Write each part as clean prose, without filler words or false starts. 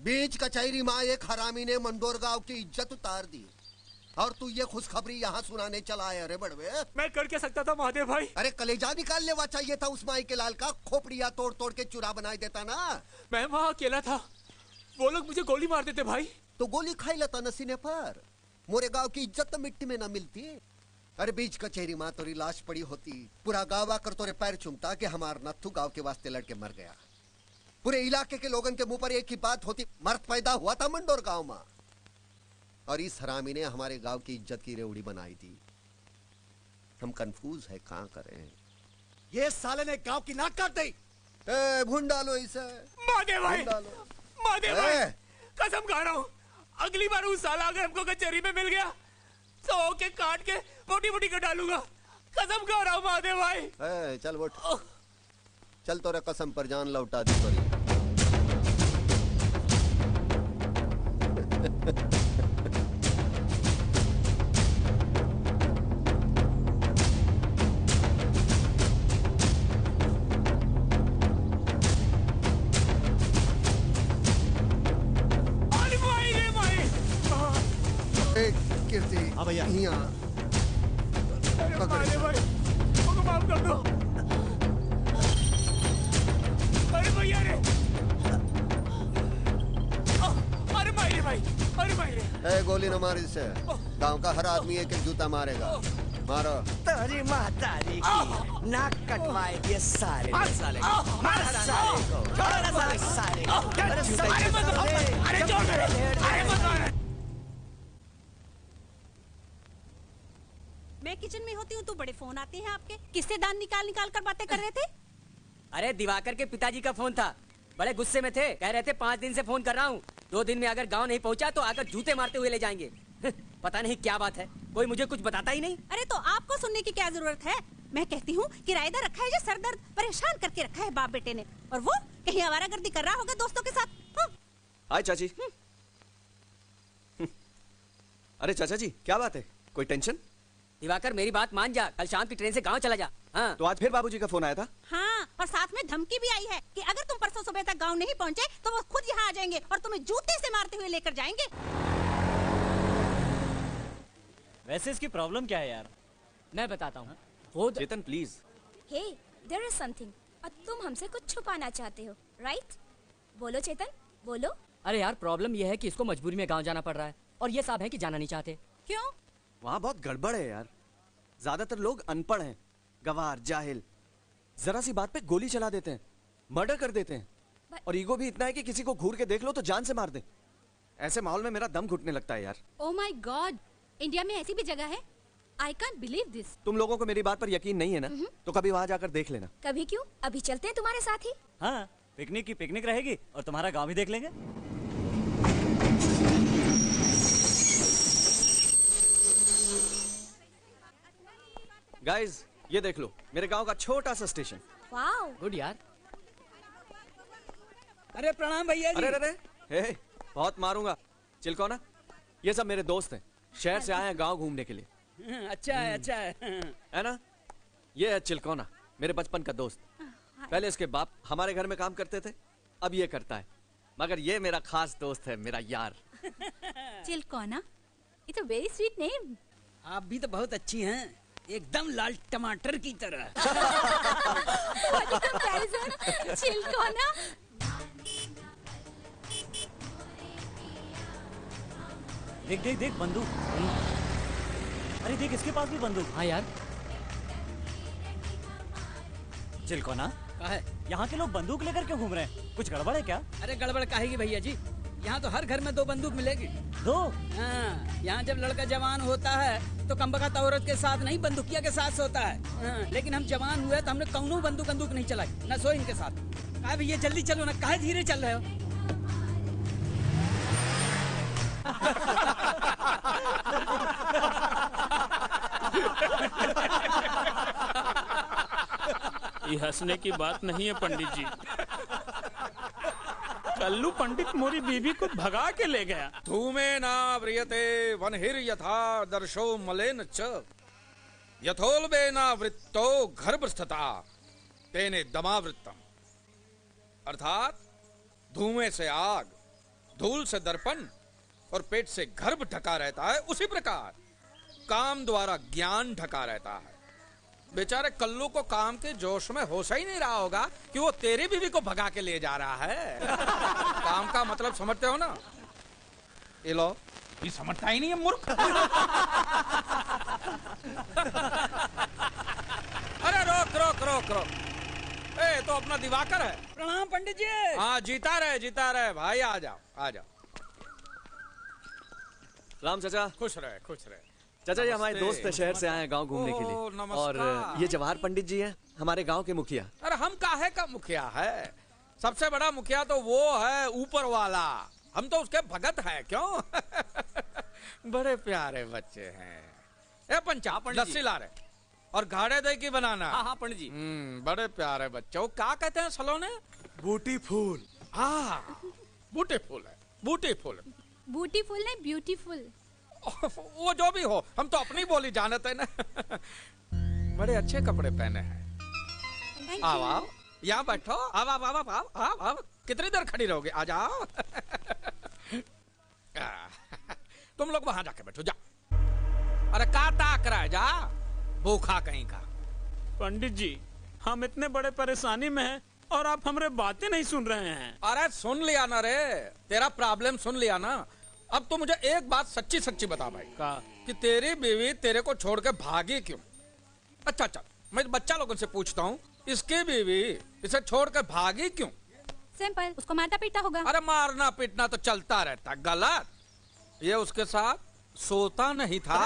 बीच कचहरी माँ एक हरामी ने मंडोर गांव की इज्जत उतार दी और तू ये खुशखबरी यहाँ सुनाने चला है। अरे बड़वे, मैं कर क्या सकता था महादेव भाई? अरे कलेजा निकाल लेवा चाहिए था उस माई के लाल का, खोपड़िया तोड़ तोड़ के चूरा बना देता ना। मैं वहाँ अकेला था, वो लोग मुझे गोली मार देते भाई। तो गोली खाई लेता नसीने पर, मोरे गांव की इज्जत तो मिट्टी में ना मिलती। अरे बीच कचहरी माँ तोरी लाश पड़ी होती, पूरा गांव आकर तोरे पैर चूमता कि हमार नथु गांव के वास्ते लड़के मर गया। पूरे इलाके के लोगों के मुंह पर एक ही बात होती, मर्द पैदा हुआ था मंडोर गांव में। और इस हरामी ने हमारे गांव की इज्जत की रेवड़ी बनाई थी। हम कंफ्यूज है, कहां करें। ये साले ने गांव की नाक काट दी। भून डालो इसे। महादेव भाई, महादेव भाई, कसम खा रहा हूँ, अगली बार उस साला अगर हमको कचहरी में मिल गया तो ओके काट के मोटी मोटी कर डालूंगा। कसम खा रहा हूँ महादेव भाई। चल उठ, चल तोरे कसम पर जान लौटा दी तोरी। हाँ भैया, अरे भाई, मुझको माफ कर दो। अरे भैया रे, अरे मारे भाई, अरे मारे। गोली न मार इसे, गांव का हर आदमी एक एक जूता मारेगा। मारो। तेरी महतारी की नाक कटवाए ये साले साले मार साले को, साले को। अरे छोड़ दे, अरे मत मार। मैं किचन में होती हूँ तो बड़े फोन आते हैं आपके, किससे दान निकाल निकाल कर बातें कर रहे थे? अरे दिवाकर के पिताजी का फोन था, बड़े गुस्से में थे, कह रहे थे 5 दिन से फोन कर रहा हूँ, 2 दिन में अगर गांव नहीं पहुँचा तो आकर जूते मारते हुए ले जाएंगे। पता नहीं क्या बात है, कोई मुझे कुछ बताता ही नहीं। अरे तो आपको सुनने की क्या जरूरत है? मैं कहती हूँ किराएदार रखा है जो सरदर्द परेशान करके रखा है बाप बेटे ने, और वो कहीं आवारागर्दी कर रहा होगा दोस्तों के साथ। हाय चाची। अरे चाचा जी, क्या बात है, कोई टेंशन? दिवाकर मेरी बात मान जा, कल शाम की ट्रेन से गांव चला जा। हाँ। तो आज फिर बाबूजी का फोन आया था? हाँ, और साथ में धमकी भी आई है कि अगर तुम परसों सुबह तक गांव नहीं पहुंचे तो वो खुद यहाँ आ जाएंगे और तुम्हें जूते से मारते हुए लेकर जाएंगे। वैसे इसकी प्रॉब्लम क्या है यार? मैं बताता हूँ। Chetan please. Hey, there is something, और तुम हमसे कुछ छुपाना चाहते हो, राइट? बोलो चेतन, बोलो। अरे यार, प्रॉब्लम यह है कि इसको मजबूरी में गाँव जाना पड़ रहा है और ये साहब है कि जाना नहीं चाहते। क्यों? वहाँ बहुत गड़बड़ है यार, ज्यादातर लोग अनपढ़ हैं, गवार, जाहिल, जरा सी बात पे गोली चला देते हैं, मर्डर कर देते हैं, और ईगो भी इतना है कि किसी को घूर के देख लो तो जान से मार दे। ऐसे माहौल में मेरा दम घुटने लगता है यार। ओह माय गॉड, इंडिया में ऐसी भी जगह है? I can't believe this. तुम लोगों को मेरी बात पर यकीन नहीं है ना, तो कभी वहाँ जाकर देख लेना। कभी क्यों, अभी चलते हैं तुम्हारे साथ ही। हाँ, पिकनिक की पिकनिक रहेगी और तुम्हारा गाँव भी देख लेंगे। गाइस, ये देख लो, मेरे गांव का छोटा सा स्टेशन। वाओ, गुड यार। अरे प्रणाम भैया जी। अरे हे, बहुत मारूंगा। चिलकोना, ये सब मेरे दोस्त हैं, शहर से आए हैं गांव घूमने के लिए। अच्छा है, अच्छा है ना? ये है चिलकोना, मेरे बचपन का दोस्त। पहले इसके बाप हमारे घर में काम करते थे, अब ये करता है, मगर ये मेरा खास दोस्त है, मेरा यार। Chilkona, it's a very sweet name. आप भी तो बहुत अच्छी हैं, एकदम लाल टमाटर की तरह। चिलकोना। देख देख देख, बंदूक। अरे देख, इसके पास भी बंदूक। हाँ यार। चिलकोना, है यहाँ के लोग बंदूक लेकर क्यों घूम रहे हैं? कुछ गड़बड़ है क्या? अरे गड़बड़ काहेगी भैया जी, यहाँ तो हर घर में 2 बंदूक मिलेगी। 2? हाँ, यहाँ जब लड़का जवान होता है तो कमबख्त औरत के साथ नहीं, बंदूकिया के साथ सोता है। हाँ, लेकिन हम जवान हुए तो हमने कौनो बंदूक नहीं चलाई, न सो इनके साथ। कहा भैया जल्दी चलो ना, काहे धीरे चल रहे हो? ये हंसने की बात नहीं है पंडित जी। कल्लू पंडित मोरी बीबी को भगा के ले गया। धूमे ना व्रियते वनहिर यथा दर्शो मलेन च यथोल्बे ना वृत्तो गर्भस्थता तेने दमावृत्तम। अर्थात धुएं से आग धूल से दर्पण और पेट से गर्भ ढका रहता है, उसी प्रकार काम द्वारा ज्ञान ढका रहता है। बेचारे कल्लू को काम के जोश में होश ही नहीं रहा होगा कि वो तेरी बीवी को भगा के ले जा रहा है। काम का मतलब समझते हो ना? ये लो, ये समझता ही नहीं है मूर्ख। अरे रोक रोक रोक रोक, ए तो अपना दिवाकर है। प्रणाम पंडित जी। हाँ जीता रहे भाई, आ जाओ आ जाओ। राम चाचा। खुश रहे। चाचा ये हमारे दोस्त शहर से आए हैं गांव घूमने के लिए। और ये जवाहर पंडित जी हैं, हमारे गांव के मुखिया। अरे हम काहे का मुखिया है? सबसे बड़ा मुखिया तो वो है ऊपर वाला, हम तो उसके भगत हैं। क्यों? बड़े प्यारे बच्चे हैं। ए पंचा, लस्सी ला रहे और घाड़े दही की बनाना। हाँ पंडित जी। बड़े प्यारे बच्चे। वो क्या कहते हैं सलोने? बूटी फूल। हाँ बूटी फूल है, बूटी फूल। बूटी फुल नहीं, ब्यूटीफुल। वो जो भी हो, हम तो अपनी बोली जानते हैं ना। बड़े अच्छे कपड़े पहने हैं। आओ आओ, यहाँ बैठो। आओ आओ आओ आओ आओ आओ। कितनी देर खड़ी रहोगे? आ जाओ। तुम लोग वहां जाके बैठो, जा। अरे का ताक रहा है, जा भूखा कहीं का। पंडित जी, हम इतने बड़े परेशानी में हैं और आप हमारे बातें नहीं सुन रहे हैं। अरे सुन लिया ना रे, तेरा प्रॉब्लम सुन लिया ना। अब तो मुझे एक बात सच्ची सच्ची बता भाई, कि तेरी बीवी तेरे को छोड़ के भागी क्यों? अच्छा, मैं बच्चा लोगों से पूछता हूँ, इसकी बीवी इसे छोड़ के भागी क्यों? सिंपल, उसको मारना पीटा होगा। अरे मारना पीटना तो चलता रहता। गलत, ये उसके साथ सोता नहीं था।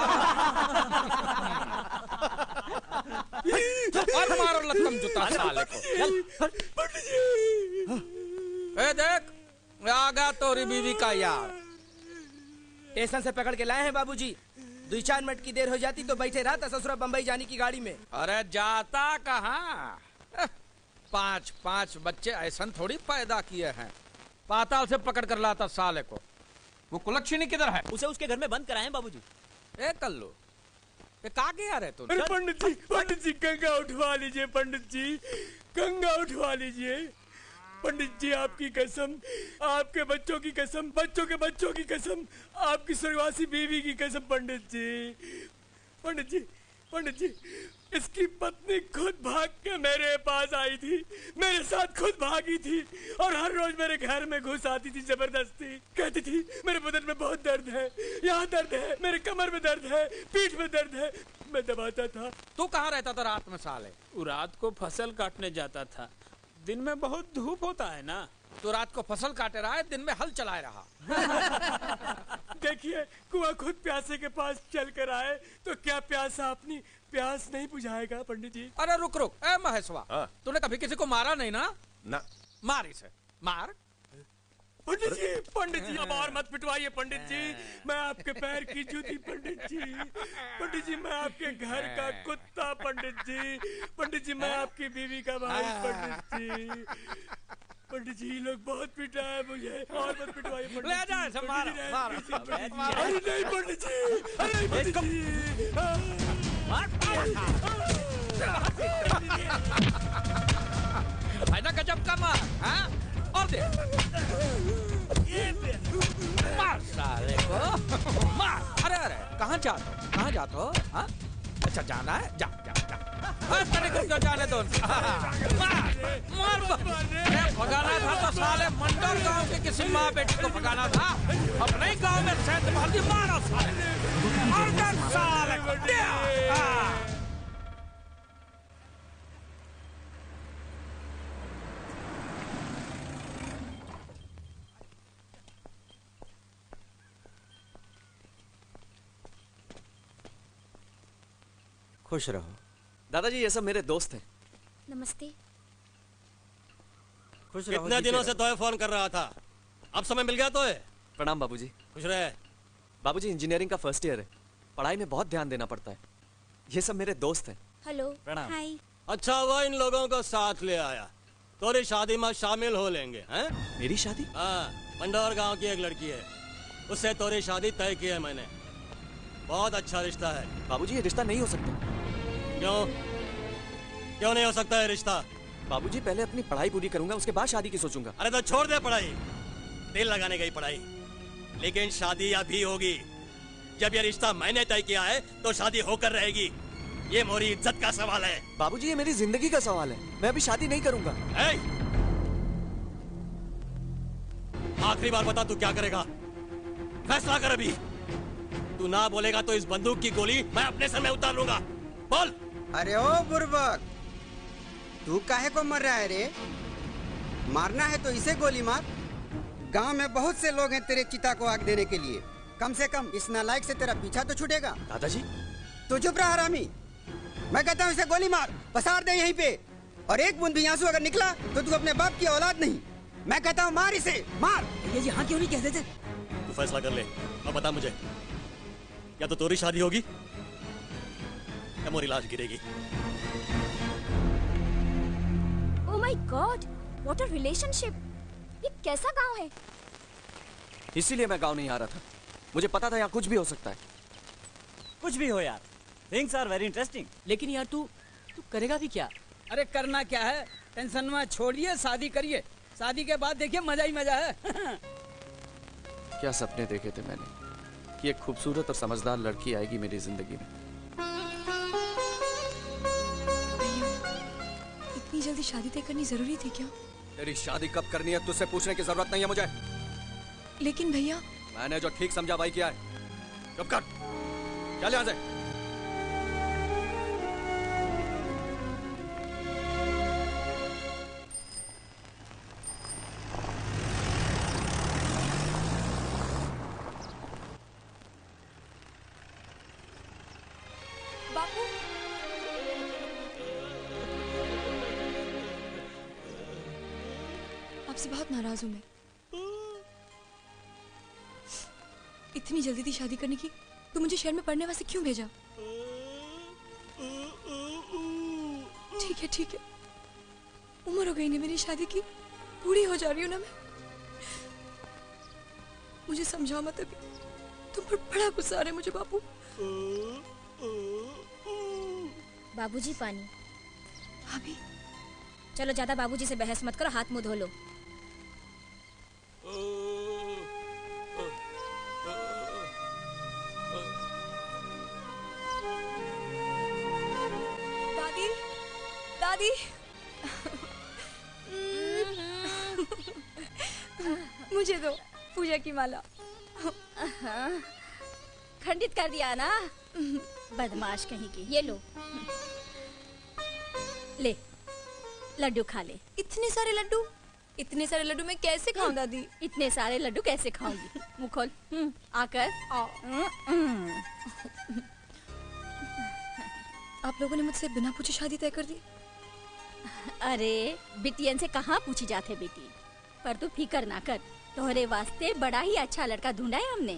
और मारो लत्तम जूता साले को। ए देख, आ गया तोरी बीवी का यार। स्टेशन से पकड़ के लाए हैं बाबूजी। 2-4 मिनट की देर हो जाती तो बैठे रहा था ससुरा बम्बई जाने की गाड़ी में। अरे जाता कहाँ? 5 बच्चे ऐसा थोड़ी पैदा किए हैं। पाताल से पकड़ कर लाता साले को। वो कुलक्षणी किधर है? उसे उसके घर में बंद कराए बाबूजी। ए कल्लू, ये कहाँ गया रे तू? अरे पंडित जी गंगा उठवा लीजिए। पंडित जी गंगा उठवा लीजिए। पंडित जी आपकी कसम, आपके बच्चों की कसम, बच्चों के बच्चों की कसम, आपकी स्वर्गवासी बीवी की कसम। पंडित जी, इसकी पत्नी खुद भाग के मेरे पास आई थी, मेरे साथ खुद भागी थी और हर रोज मेरे घर में घुस आती थी जबरदस्ती। कहती थी मेरे बदन में बहुत दर्द है, यहाँ दर्द है, मेरे कमर में दर्द है, पीठ में दर्द है। मैं दबाता था। तू कहाँ रहता था रात में साले? रात को फसल काटने जाता था। दिन में बहुत धूप होता है ना। तो रात को फसल काटे रहा है, दिन में हल चलाए रहा। देखिए, कुआं खुद प्यासे के पास चल कर आए तो क्या प्यासा अपनी प्यास नहीं बुझाएगा? पंडित जी। अरे रुक, ए महेशवा, तूने कभी किसी को मारा नहीं ना? ना। मार इसे, मार। पंडित जी अब और मत पिटवाइए। पंडित जी, मैं आपके पैर की जूती। पंडित जी मैं आपके घर का कुत्ता। पंडित जी मैं आपकी बीवी का भाई। पंडित जी लोग बहुत पिटा है मुझे, और मत पिटवाइए। ले जा इसे, मार। अरे नहीं पंडित जी, अरे पंडित जी। है ना गजब का मार, हाँ? और दे, मार साले को, मार। अरे कहाँ जाते हो? हाँ? अच्छा जाना है, जा। तनिक को जाने दो। मार। भगाना था तो साले मंडल गांव के किसी माँ बेटी को भगाना था। अपने गांव में सेंध मार दी, मारो साले। और साले को खुश रहो। दादाजी ये सब मेरे दोस्त हैं। नमस्ते। खुश रहो। कितने दिनों से तोहे फोन कर रहा था, अब समय मिल गया तोहे। प्रणाम बाबूजी। खुश रहे। बाबूजी इंजीनियरिंग का फर्स्ट ईयर है, पढ़ाई में बहुत ध्यान देना पड़ता है। ये सब मेरे दोस्त हैं। हेलो। प्रणाम। हाय। अच्छा हुआ इन लोगों को साथ ले आया, तोरी शादी में शामिल हो लेंगे। हैं? मेरी शादी? हाँ, मंडौर गांव की एक लड़की है, उससे तोरी शादी तय की है मैंने। बहुत अच्छा रिश्ता है। बाबूजी ये रिश्ता नहीं हो सकता। क्यों नहीं हो सकता है रिश्ता? बाबूजी पहले अपनी पढ़ाई पूरी करूंगा, उसके बाद शादी की सोचूंगा। अरे तो छोड़ दे पढ़ाई, तेल लगाने गई पढ़ाई, लेकिन शादी अभी होगी। जब ये रिश्ता मैंने तय किया है तो शादी होकर रहेगी। ये मोरी इज्जत का सवाल है। बाबूजी, ये मेरी जिंदगी का सवाल है। मैं अभी शादी नहीं करूंगा। आखिरी बार बता, तू क्या करेगा? फैसला कर अभी। तू ना बोलेगा तो इस बंदूक की गोली मैं अपने सर में उतार लूंगा। बोल। अरे ओ बुर्बक, तू काहे को मर रहा है रे? मारना है तो इसे गोली मार। गांव में बहुत से लोग हैं तेरे चिता को आग देने के लिए। कम से कम इस नालायक से तेरा पीछा तो छूटेगा। दादाजी, तू चुप रहा हरामी। मैं कहता हूँ इसे गोली मार, पसार दे यहीं पे। और एक बूंद भी आंसू अगर निकला तो तू अपने बाप की औलाद नहीं। मैं कहता हूँ मार इसे, मार। ये यहाँ क्यों नहीं कहते थे? तू फैसला कर ले और बता मुझे, या तो तोरी शादी होगी या मोरी लाश गिरेगी। Oh my God, what a relationship. ये कैसा गांव है? इसीलिए मैं गांव नहीं आ रहा था। मुझे पता था यहाँ कुछ भी हो सकता है। कुछ भी हो यार, थिंग्स आर वेरी इंटरेस्टिंग। लेकिन यार तू करेगा भी क्या? अरे करना क्या है, टेंशन में छोड़िए, शादी करिए। शादी के बाद देखिए मजा ही मजा है। क्या सपने देखे थे मैंने कि एक खूबसूरत और समझदार लड़की आएगी मेरी जिंदगी में। इतनी जल्दी शादी तय करनी जरूरी थी क्या? तेरी शादी कब करनी है तुझसे पूछने की जरूरत नहीं है मुझे। लेकिन भैया, मैंने जो ठीक समझा भाई किया है। चुप कर, चल यहाँ से। बापू, आपसे बहुत नाराज हूं मैं। इतनी जल्दी थी शादी करने की, तो मुझे शहर में पढ़ने वास्ते क्यों भेजा? ठीक है, उम्र हो गई ना मेरी शादी की, बूढ़ी हो जा रही हूँ ना मैं। मुझे समझाओ मत अभी, तुम पर बड़ा गुस्सा आ रहा है मुझे बापू। बाबूजी पानी। भाभी, चलो ज्यादा बाबूजी से बहस मत करो, हाथ मुंह धो लो। दादी, मुझे दो पूजा की माला। खंडित कर दिया ना, बदमाश कहीं की। ये लो, ले लड्डू खा ले। इतने सारे लड्डू मैं कैसे खाऊं दादी? इतने सारे लड्डू कैसे खाऊंगी? मुंह खोल, आकर आप लोगों ने मुझसे बिना पूछे शादी तय कर दी? अरे बिटियन से कहाँ पूछी जाते बेटी, पर तू फिकर ना कर, तोहरे वास्ते बड़ा ही अच्छा लड़का ढूंढा है हमने।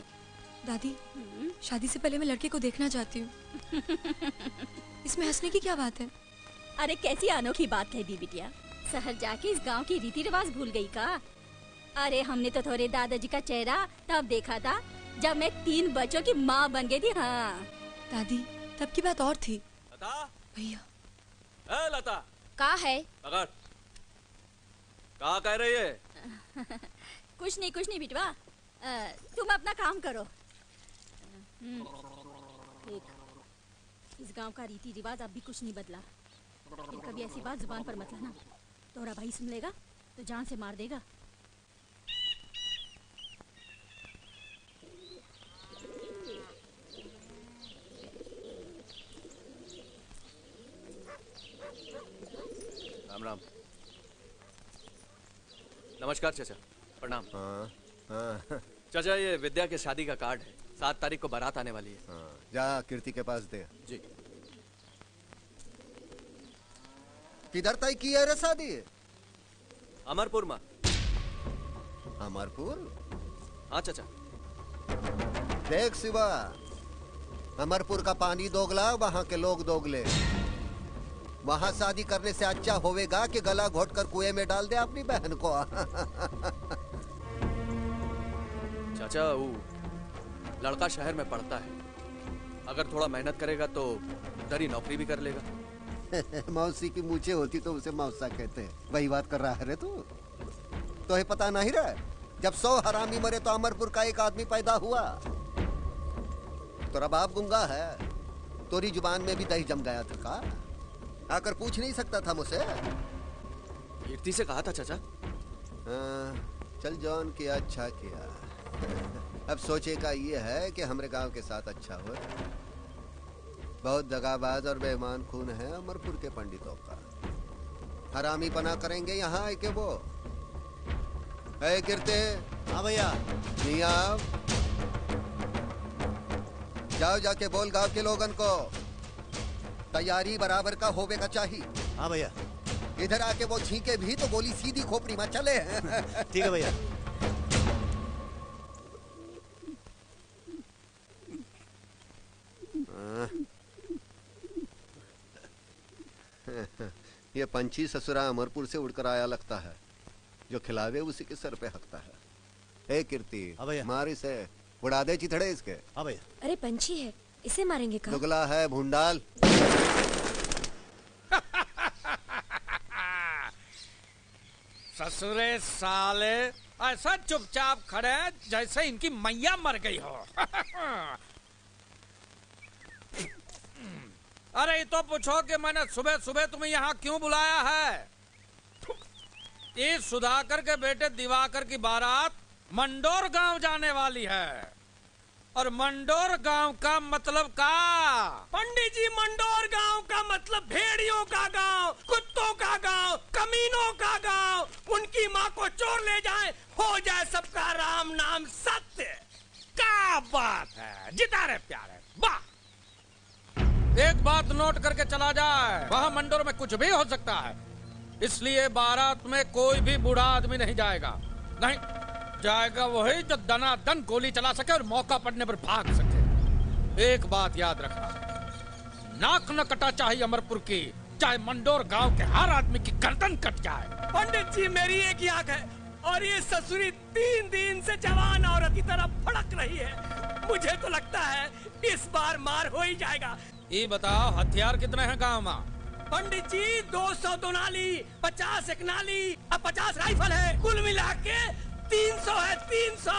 दादी, शादी से पहले मैं लड़के को देखना चाहती हूँ। इसमें हंसने की क्या बात है? अरे कैसी अनोखी बात कह दी बिटिया, शहर जाके इस गांव की रीति रिवाज भूल गई का? अरे हमने तो थोड़े दादाजी का चेहरा तब देखा था जब मैं 3 बच्चों की माँ बन गई थी। हाँ दादी, तब की बात और थी। भैया, लता का है? अगर कहा कह रही है? कुछ नहीं बिटवा, तुम अपना काम करो। देख, इस गांव का रीति रिवाज अब भी कुछ नहीं बदला। फिर कभी ऐसी बात जुबान पर मत लाना, तोरा भाई सुन लेगा तो जान से मार देगा। राम राम। नमस्कार चाचा, प्रणाम। चाचा, ये विद्या के शादी का कार्ड है, 7 तारीख को बारात आने वाली है। जा कीर्ति के पास दे। जी। किधर तय की है रे शादी? अमरपुर में। अमरपुर? हाँ चाचा। देख शिवा, अमरपुर का पानी दोगला, वहाँ के लोग दोगले। वहाँ शादी करने से अच्छा होवेगा कि गला घोट कर कुएं में डाल दे अपनी बहन को। चाचा, वो लड़का शहर में पढ़ता है, अगर थोड़ा मेहनत करेगा तो उधर ही नौकरी भी कर लेगा। मौसी की मूछें होती तो उसे मौसा कहते हैं। वही बात कर रहा है रे तू? तो है पता नहीं रहा? जब 100 हरामी मरे तो अमरपुर का एक आदमी पैदा हुआ। तेरा बाप गूंगा है, तोरी जुबान में भी दही जम गया था का? आकर पूछ नहीं सकता था मुझसे? कीर्ति से कहा था चाचा। चल जॉन किया अच्छा किया। अब सोचे का ये है कि हमारे गांव के साथ अच्छा हो। बहुत दगाबाज और बेईमान खून है अमरपुर के पंडितों का। हरामी पना करेंगे यहाँ आए के वो। कीर्ति। हाँ भैया। नहीं आओ, जाओ जाके बोल गांव के लोगन को तैयारी बराबर का होवे का चाहिए। हाँ भैया। इधर आके वो छींके भी तो गोली सीधी खोपड़ी में चले। ठीक है भैया। ये पंछी ससुरा अमरपुर से उड़कर आया लगता है। जो खिलावे उसी के सर पे हकता है। ए कीर्ति, मार इसे, उड़ा दे चिथड़े इसके। हाँ भैया। अरे पंछी है, इसे मारेंगे कहाँ? दुगला है भूंडाल। ससुरे साले ऐसा चुपचाप खड़े हैं जैसे इनकी मैया मर गई हो। अरे ये तो पूछो कि मैंने सुबह सुबह तुम्हें यहाँ क्यों बुलाया है? इस सुधाकर के बेटे दिवाकर की बारात मंडोर गांव जाने वाली है। और मंडोर गांव का मतलब का? पंडित जी, मंडोर गांव का मतलब भेड़ियों का गांव, कुत्तों का गांव, कमीनों का गांव। उनकी माँ को चोर ले जाए, हो जाए सबका राम नाम सत्य। क्या बात है, जिता रहे प्यारे, वाह। एक बात नोट करके चला जाए, वहाँ मंडोर में कुछ भी हो सकता है, इसलिए बारात में कोई भी बूढ़ा आदमी नहीं जाएगा। नहीं जाएगा वही जो दनादन गोली चला सके और मौका पड़ने पर भाग सके। एक बात याद रखना, नाक न कटा चाहिए अमरपुर की, चाहे मंडोर गांव के हर आदमी की गर्दन कट जाए। पंडित जी, मेरी एक आंख है और ये ससुरी 3 दिन से जवान औरत की तरह फड़क रही है। मुझे तो लगता है इस बार मार हो ही जाएगा। ये बताओ हथियार कितने हैं गांव में? पंडित जी 200 दोनाली, 50 एक नाली और 50 राइफल है। कुल मिला के 300 है। 300।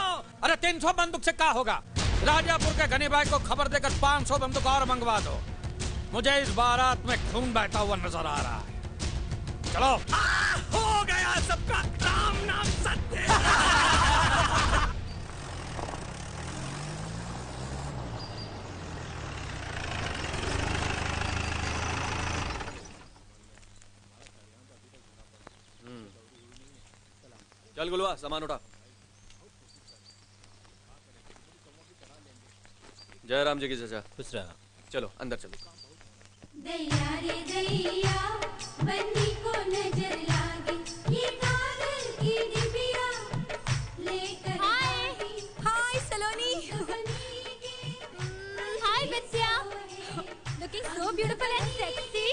अरे 300 बंदूक से क्या होगा? राजापुर के गनी भाई को खबर देकर 500 बंदूक और मंगवा दो। मुझे इस बारात में खून बहता हुआ नजर आ रहा है। चलो। हो गया सबका राम नाम सत्य। चल गुलवा, सामान उठा। जय राम जी की चचा। खुश रहा। चलो अंदर चलो। दैया रे दैया, बन्नी को नजर लागी, ये कागज की डिबिया लेकर। हाय सलोनी। हाय बच्चिया। Looking so beautiful and sexy.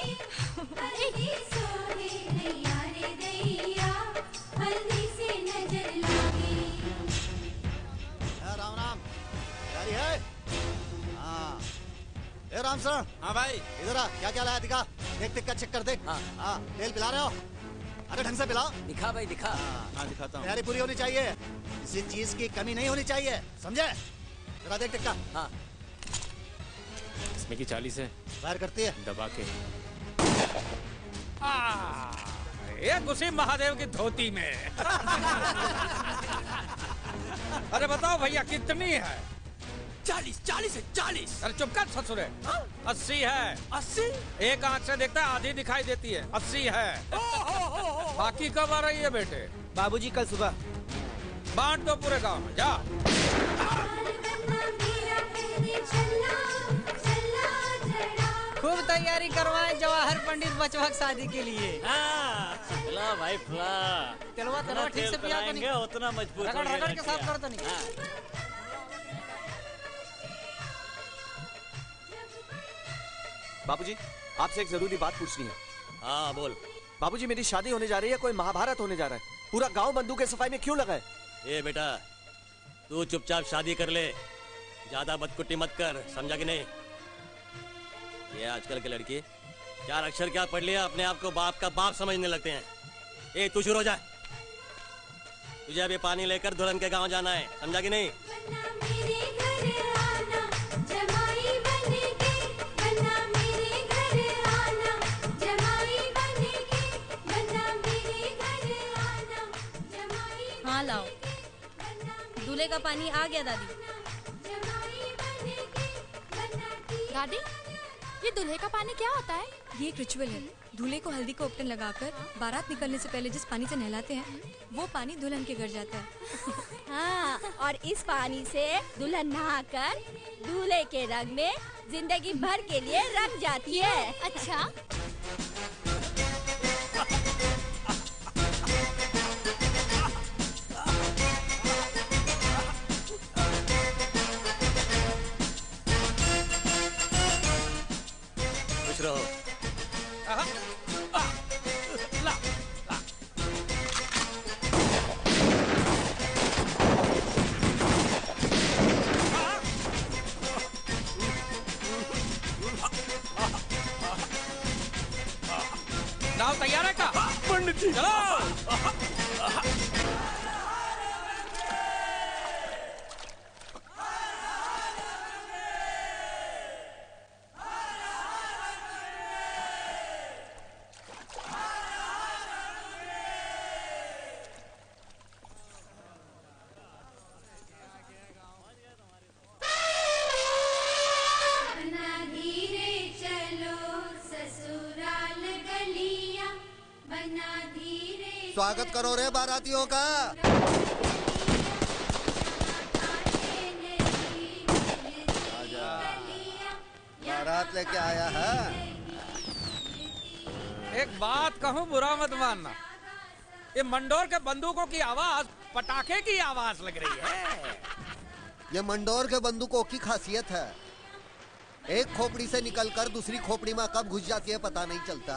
दैया रे दैया, हल्दी से नजर लागी। राम राम। तैयारी है? हाँ। ए राम सर। हाँ भाई। इधर आ, क्या क्या लाया दिखा। देख देख का चेक कर देख। हाँ। तेल पिला रहे हो? अरे ढंग से पिलाओ। दिखा भाई दिखा। हाँ दिखाता हूँ। तैयारी पूरी होनी चाहिए, किसी चीज की कमी नहीं होनी चाहिए, समझे? जरा देख देख का। हाँ। इसमें की 40 है। फायर करती है। दबा के। ये घुसी महादेव की धोती में। अरे बताओ भैया कितनी है? 40 है। 40। अरे चुप कर ससुरे। 80 है। 80? एक आंख से देखता है आधी दिखाई देती है। 80 है। बाकी कब आ रही है बेटे? बाबूजी कल सुबह। बांट दो पूरे गांव में, जा। खूब तैयारी करवाएं जवाहर पंडित बचवा की शादी के लिए। फुला भाई फुला। तेलवा ठीक से पिया तो नहीं, उतना मजबूत रगड़ रगड़ के साथ कर तो नहीं। बाबूजी, आपसे एक जरूरी बात पूछनी है। हाँ बोल। बाबूजी, मेरी शादी होने जा रही है, कोई महाभारत होने जा रहा है, पूरा गांव बंदूक की सफाई में क्यों लगा है? ए बेटा, तू चुपचाप शादी कर ले, ज्यादा बदकुट्टी मत कर, समझा कि नहीं? ये आजकल के लड़के 4 अक्षर क्या पढ़ लिया, अपने आप को बाप का बाप समझने लगते हैं। ए तू शुरू हो जा। तुझे अभी पानी लेकर दुल्हन के गांव जाना है, समझा कि नहीं? मेरे घर आना जमाई बनके, बन्ना मेरे घर आना जमाई बनके, बन्ना मेरे घर आना जमाई। हाँ लाओ, दूल्हे का पानी आ गया दादी। दादी, ये दूल्हे का पानी क्या होता है? ये एक रिचुअल है। दूल्हे को हल्दी का उपटन लगाकर बारात निकलने से पहले जिस पानी से नहलाते हैं, वो पानी दुल्हन के घर जाता है। हाँ, और इस पानी से दुल्हन नहाकर दूल्हे के रंग में जिंदगी भर के लिए रंग जाती है। अच्छा, खुश रहो। नाव तैयार है का? पंडित जी चलो। बन्ना धीरे चलो ससुराल गलियां, बन्ना धीरे। स्वागत करो रे बारातियों का। आजा, बारात लेके आया है। एक बात कहूँ, बुरा मत मानना, ये मंडोर के बंदूकों की आवाज पटाखे की आवाज लग रही है। ये मंडोर के बंदूकों की खासियत है, एक खोपड़ी से निकलकर दूसरी खोपड़ी में कब घुस जाती है पता नहीं चलता।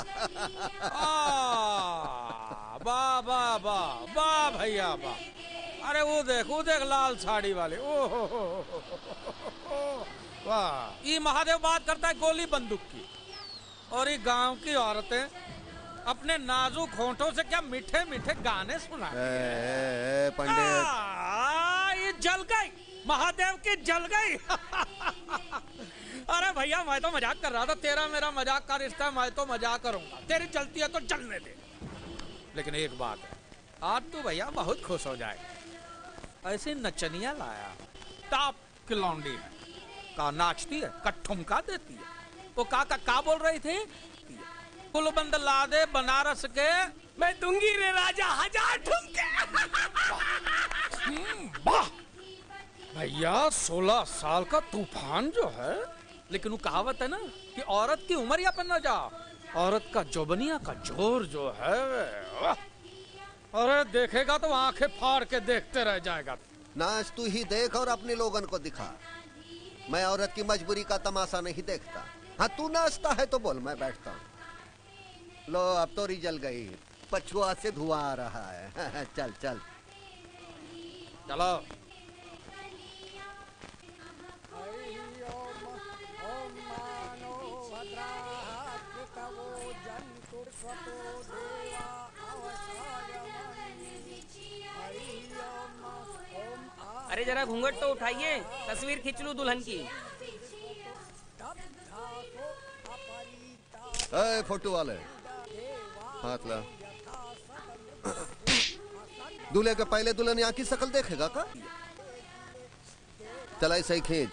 वाह वाह वाह वाह भैया वाह। अरे वो देख लाल साड़ी वाले। ओहो वाह। ये महादेव बात करता है गोली बंदूक की, और ये गांव की औरतें अपने नाजुक होंठों से क्या मीठे मीठे गाने सुना। पंडित, ये जल गई, महादेव की जल गई। अरे भैया मैं तो मजाक कर रहा था, तेरा मेरा मजाक का रिश्ता है, मैं तो मजाक करूंगा, तेरी चलती है तो चलने दे। लेकिन एक बात है, आज तू भैया बहुत खुश हो जाए। ऐसी नचनिया लाया, टॉप की लौंडी है, का नाचती है, का ठुमका देती है। वो का बोल रही थी? कुलबंद ला दे बनारस के, मैं दूंगी रे राजा 1000 ठुमके। वाह भैया, 16 साल का तूफान जो है। लेकिन वो कहावत है ना कि औरत की उम्र या पर न जा, औरत का जोबनिया का जोर जो है, अरे देखेगा तो आंखें फाड़ के देखते रह जाएगा। नाच तू ही देख और अपने लोगन को दिखा। मैं औरत की मजबूरी का तमाशा नहीं देखता। हाँ, तू नाचता है तो बोल, मैं बैठता हूँ। लो अब तो जल गई, पछुआ से धुआं आ रहा है। चल चल चलो। अरे जरा घूंघट तो उठाइए, तस्वीर खींच लूं दुल्हन की। ए, फोटो वाले हाथ ला। दूल्हे के पहले दुल्हन यहाँ की शक्ल देखेगा का? चल ऐसे ही खींच।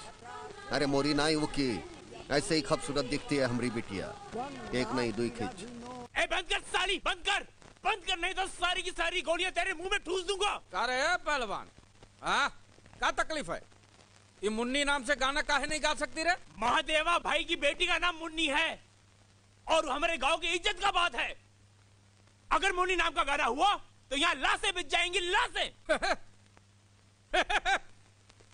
अरे मोरी नाई वो की, ऐसे ही खूबसूरत दिखती है हमारी बिटिया। एक नहीं दो खींच। ए बंद कर साली, बंद कर नहीं तो सारी की सारी गोलियां तेरे मुंह में ठूस दूंगा। अरे पहलवान, हाँ क्या तकलीफ है? ये मुन्नी नाम से गाना काहे नहीं गा सकती रे? महादेवा भाई की बेटी का नाम मुन्नी है और हमारे गांव की इज्जत का बात है। अगर मुन्नी नाम का गाना हुआ तो यहाँ लाशें बिछ जाएंगी, लाशें।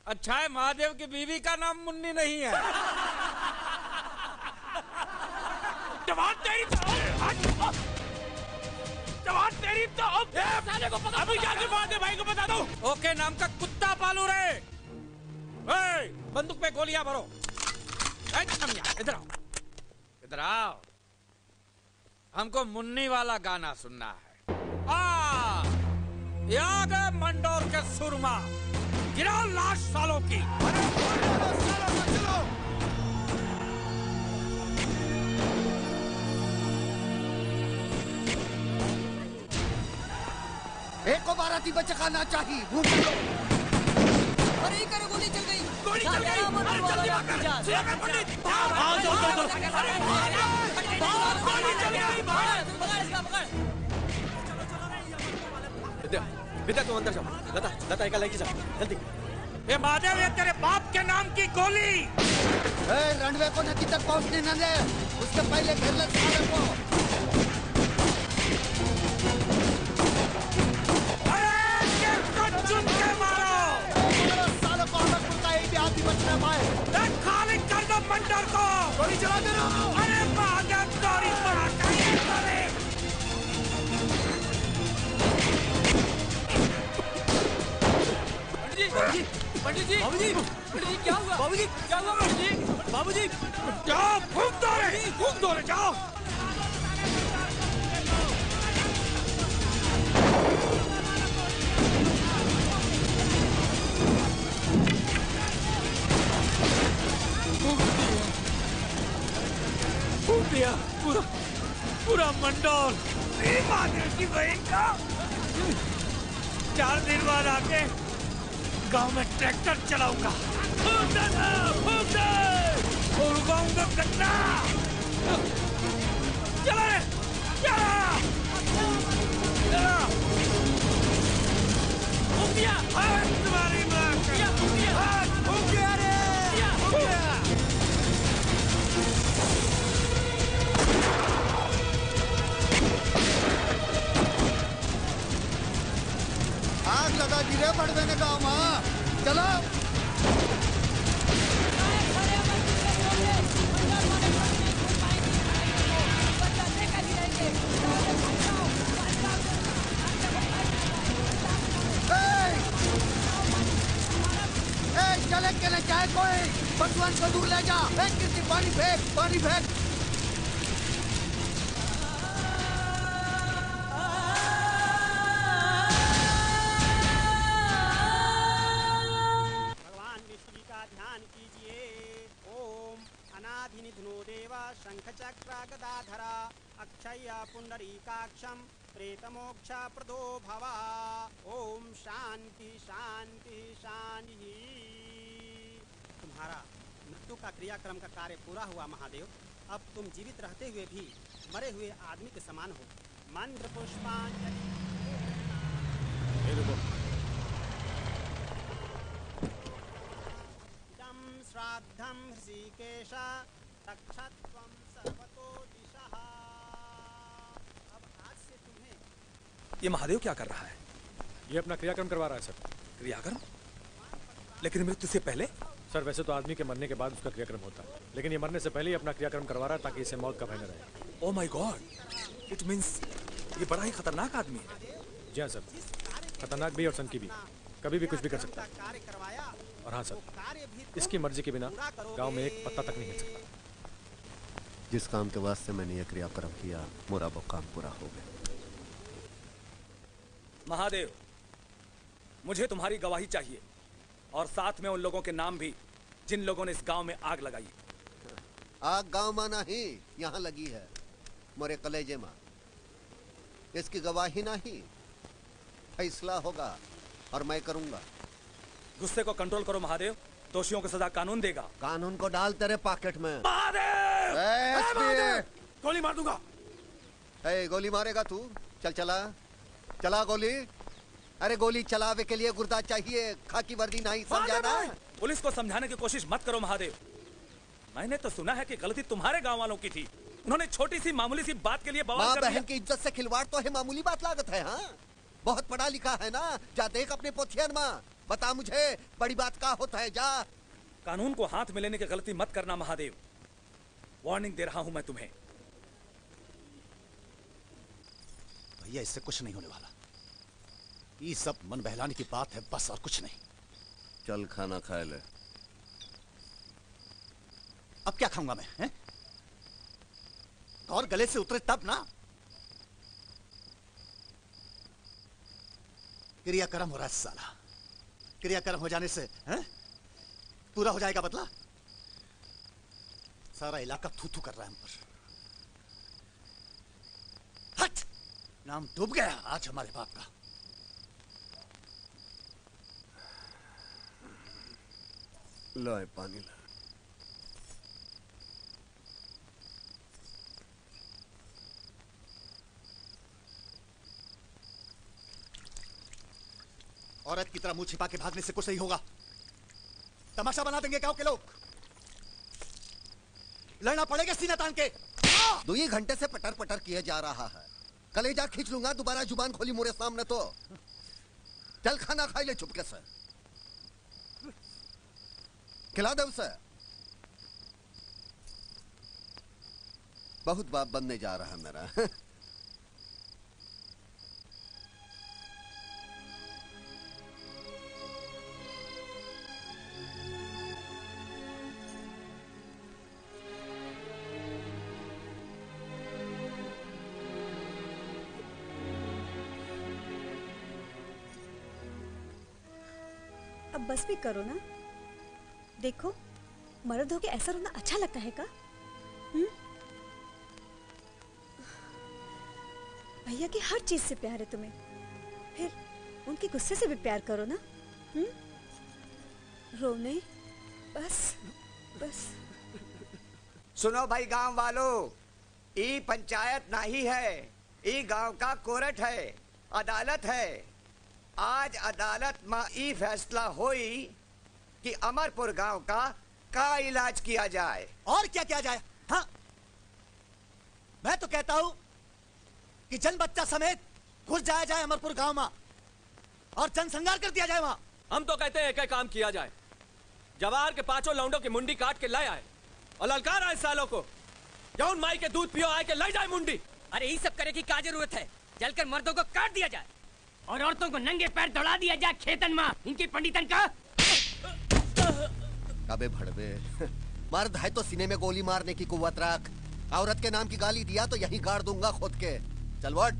अच्छा है महादेव की बीवी का नाम मुन्नी नहीं है। जवान तेरी तो साले को पकड़, अभी जाके महादेव भाई को बता दो। ओके नाम का कुत्ता पालू रे। बंदूक पे गोलियां भरो। इधर आओ, इधर आओ। हमको मुन्नी वाला गाना सुनना है। ये आ गए मंडोर के सुरमा। गिराओ लाश सालों की। एक को बाराती बचकाना चाहिए। अरे ये करे गोली चल गई। गोली चल गई। अरे जल्दी भाग। सुधाकर पंडित। हाँ चलो चलो चलो। गोली चल गई। पकड़ इसका पकड़। विद्या तू अंदर जाओ। लता लता एक लेके जा जल्दी। ये महादेव ये तेरे बाप के नाम की गोली। रणवे को नदी तक पहुंचने न दे। उसके पहले घेर ले सारे को। चुन के मारो सालों को हमें खुद का एक भी आदमी बच न पाए। खाली कर दो मंडर को। गोली चला दे रहा हूँ। अरे महादेव गोली पड़ा चाहिए गोली। पंडित जी पंडित जी क्या हुआ? बाबूजी क्या हुआ पंडित जी? बाबूजी जाओ फूंक दो रे जाओ। फूंक दिया पूरा मंडोल। महादेव की बहन का 4 दिन बाद आके गांव में ट्रैक्टर चलाऊंगा। फूंक दे और उगाऊंगा गन्ना। चला रे चला। फूंक दिया। तुम्हारी माँ फूंक दिया रे। आग लगा दी रे बड़वे ने गाँव में। चलो चले के न जाए कोई। भगवान को दूर ले जा। किसी पानी फेंक। शंखचक्रगदाधरा अक्षय पुंडरीकाक्षम प्रेतमोक्ष प्रदो भवा। ओम शांति शांति शांति। तुम्हारा मृत्यु का क्रियाक्रम का कार्य पूरा हुआ महादेव। अब तुम जीवित रहते हुए भी मरे हुए आदमी के समान हो। मंत्र पुष्पांजलि। श्राद्धम ऋषिकेश तक्षत्वं सर्वतो दिशः। अब आज से तुम्हें। ये महादेव क्या कर रहा है? ये अपना क्रियाक्रम करवा रहा है सर। क्रियाक्रम? लेकिन मृत्यु से पहले? सर वैसे तो आदमी के मरने के बाद उसका क्रियाक्रम होता है, लेकिन ये मरने से पहले ही अपना क्रियाक्रम करवा रहा है ताकि इसे मौत का भय न रहे। Oh my God, it means ये बड़ा ही खतरनाक आदमी है। जी हाँ सर, खतरनाक भी और संकी भी, कभी भी कुछ भी कर सकता है। और हाँ सर, इसकी मर्जी के बिना गांव में एक पत्ता तक नहीं हिल सकता। जिस काम के वास्ते मैंने यह क्रियाक्रम किया, मोरा वो काम पूरा हो गया। महादेव, मुझे तुम्हारी गवाही चाहिए और साथ में उन लोगों के नाम भी जिन लोगों ने इस गांव में आग लगाई। आग गांव में नहीं, यहाँ लगी है मोरे कलेजे में। इसकी गवाही नहीं, फैसला होगा और मैं करूंगा। गुस्से को कंट्रोल करो महादेव, दोषियों को सजा कानून देगा। कानून को डाल तेरे पॉकेट में। महादेव! गोली मार दूंगा। गोली मारेगा तू? चल चला गोली। अरे गोली चलावे के लिए गुर्दा चाहिए, खाकी वर्दी नहीं, समझा ना? पुलिस को समझाने की कोशिश मत करो महादेव। मैंने तो सुना है कि गलती तुम्हारे गांव वालों की थी। उन्होंने छोटी सी मामूली सी बात के लिए बवाल कर दिया। बहन की इज्जत से खिलवाड़ तो है मामूली बात लागत है। हाँ, बहुत पढ़ा लिखा है ना, जा देख अपने पोथियन में, बता मुझे बड़ी बात का होता है। जा। कानून को हाथ में लेने की गलती मत करना महादेव, वार्निंग दे रहा हूं मैं तुम्हें। भैया इससे कुछ नहीं होने वाला, ये सब मन बहलाने की बात है बस, और कुछ नहीं। चल खाना खा ले। अब क्या खाऊंगा मैं, हैं? और गले से उतरे तब ना। क्रियाक्रम हो रहा है साला। क्रियाक्रम हो जाने से पूरा हो जाएगा बदला। सारा इलाका थू थू कर रहा है हम पर। हट! नाम डूब गया आज हमारे बाप का। लो है पानी ला। औरत की तरह मुंह छिपा के भागने से कुछ नहीं होगा। तमाशा बना देंगे गांव के लोग। लड़ना पड़ेगा सीना तान के। 2 घंटे से पटर पटर किए जा रहा है। कलेजा खींच लूंगा दोबारा जुबान खोली मोरे सामने तो। चल खाना खाई ले चुपके से। खिला दे उसे। बहुत बाप बनने जा रहा है मेरा। अब बस भी करो ना। देखो मर्द होके ऐसा रोना अच्छा लगता है का? भैया की हर चीज से प्यार है तुम्हें, फिर उनके गुस्से से भी प्यार करो ना। रो नहीं, बस बस। सुनो भाई गांव वालों, ई पंचायत नहीं है, ई गांव का कोर्ट है, अदालत है। आज अदालत में ई फैसला होई कि अमरपुर गांव का इलाज किया जाए। और क्या किया जाए? हाँ, मैं तो कहता हूं कि जन बच्चा समेत घुस जाया जाए अमरपुर गांव में और जनसंहार कर दिया जाए वहां। हम तो कहते हैं एक काम किया जाए। जवाहर के 5 लौंडों की मुंडी काट के ले आए और ललकार आए सालों को। जौन माई के दूध पियो आए के ले जाए मुंडी। अरे ये सब करे की क्या जरूरत है? जलकर मर्दों को काट दिया जाए और औरतों को नंगे पैर दौड़ा दिया जाए खेतन में। इनकी पंडितन का अबे भड़वे, मर्द है तो सीने में गोली मारने की कुव्वत रख। औरत के नाम की गाली दिया तो यहीं गाड़ दूंगा खुद के। चल वट।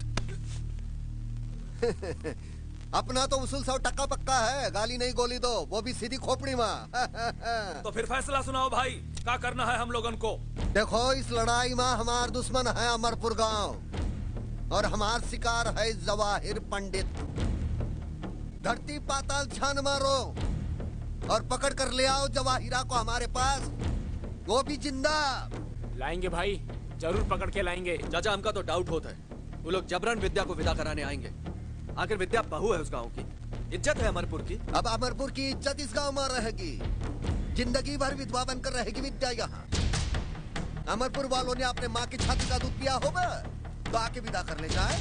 अपना तो उसूल 100% पक्का है, गाली नहीं गोली दो, वो भी सीधी खोपड़ी में। तो फिर फैसला सुनाओ भाई, क्या करना है हम लोगन को? देखो इस लड़ाई में हमार दुश्मन है अमरपुर गांव और हमार शिकार है जवाहिर पंडित। धरती पाताल छान मारो और पकड़ कर ले आओ जवाहिरा को हमारे पास, वो भी जिंदा। लाएंगे भाई, जरूर पकड़ के लाएंगे। चाचा हमका तो डाउट होता है वो लोग जबरन विद्या को विदा कराने आएंगे। आखिर विद्या बहू है उस गांव की, इज्जत है अमरपुर की। अब अमरपुर की इज्जत इस गांव में रहेगी, जिंदगी भर विधवा बनकर रहेगी विद्या यहाँ। अमरपुर वालों ने अपने माँ की छाती का दूध पिया होगा तो आके विदा कर ले जाए।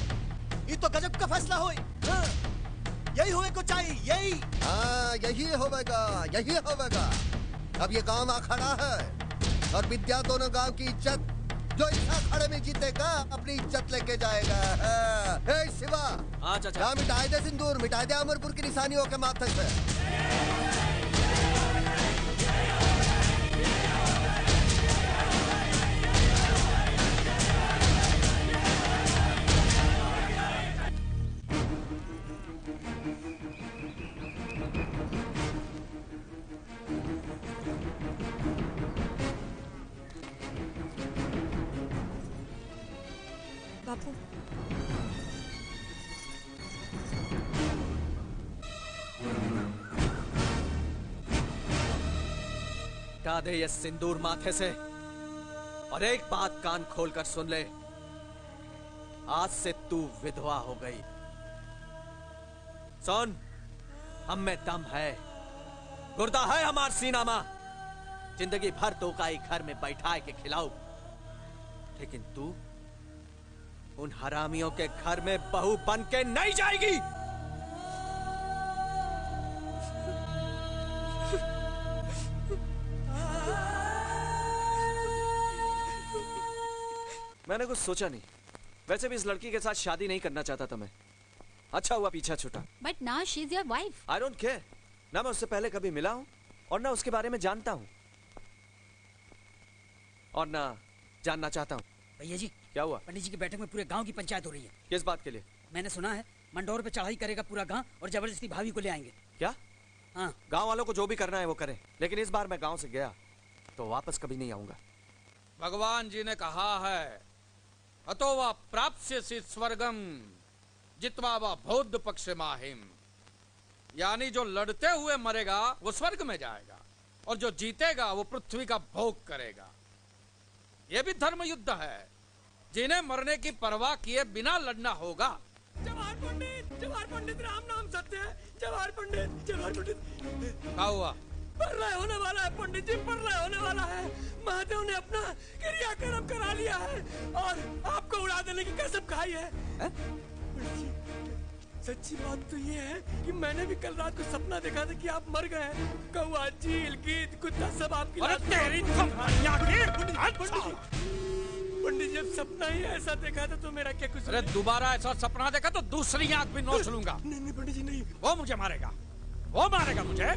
ये तो गजब का फैसला हो। यही होने को चाहिए, यही। हाँ यही होगा, यही होगा। अब ये गांव अखाड़ा है और विद्या दोनों गांव की इज्जत जो इस अखाड़े में जीतेगा अपनी इज्जत लेके जाएगा। हे शिवा, हाँ चाचा, मिटाए दे सिंदूर, मिटाए दे अमरपुर की निशानियों के माथे से। बापू, हटा दे ये सिंदूर माथे से और एक बात कान खोलकर सुन ले, आज से तू विधवा हो गई। सुन, हम में दम है, गुर्दा है हमार सीना में। जिंदगी भर तो का घर में बैठाए के खिलाऊ, लेकिन तू उन हरामियों के घर में बहू बन के नहीं जाएगी। मैंने कुछ सोचा नहीं, वैसे भी इस लड़की के साथ शादी नहीं करना चाहता था मैं। अच्छा हुआ पीछा छूटा। But now she is your wife. I don't care, ना मैं उससे पहले कभी मिला हूं और ना उसके बारे में जानता हूं और ना जानना चाहता हूं। भैया जी, क्या हुआ? पंडित जी की बैठक में पूरे गांव की पंचायत हो रही है। किस बात के लिए? मैंने सुना है मंडोर पे चढ़ाई करेगा पूरा गांव और जबरदस्ती भाभी को ले आएंगे। क्या? हाँ। गांव वालों को जो भी करना है वो करें, लेकिन इस बार मैं गांव से गया तो वापस कभी नहीं आऊंगा। भगवान जी ने कहा है अतो वा प्राप्स्यसि स्वर्गम जित्वा वा बौद्ध पक्ष माहिम, यानी जो लड़ते हुए मरेगा वो स्वर्ग में जाएगा और जो जीतेगा वो पृथ्वी का भोग करेगा। ये भी धर्म युद्ध है, जिन्हें मरने की परवाह किए बिना लड़ना होगा। जवाहर पंडित राम नाम सत्य है। जवाहर पंडित क्या हुआ? प्रलय होने वाला है पंडित जी, प्रलय होने वाला है। महादेव ने अपना क्रियाक्रम करा लिया है और आपको उड़ा देने की कसम खाई है। पंडित जी, सच्ची बात तो ये है कि मैंने भी कल रात को सपना देखा था कि आप मर गए हैं। कौवा, चील, गीद, कुत्ता सब आपकी पंडित जी, जब सपना ही ऐसा देखा था तो मेरा क्या कुछ। अरे दोबारा ऐसा सपना देखा तो दूसरी आंख भी नोच लूंगा। नहीं पंडित जी नहीं, वो मुझे मारेगा, वो मारेगा मुझे।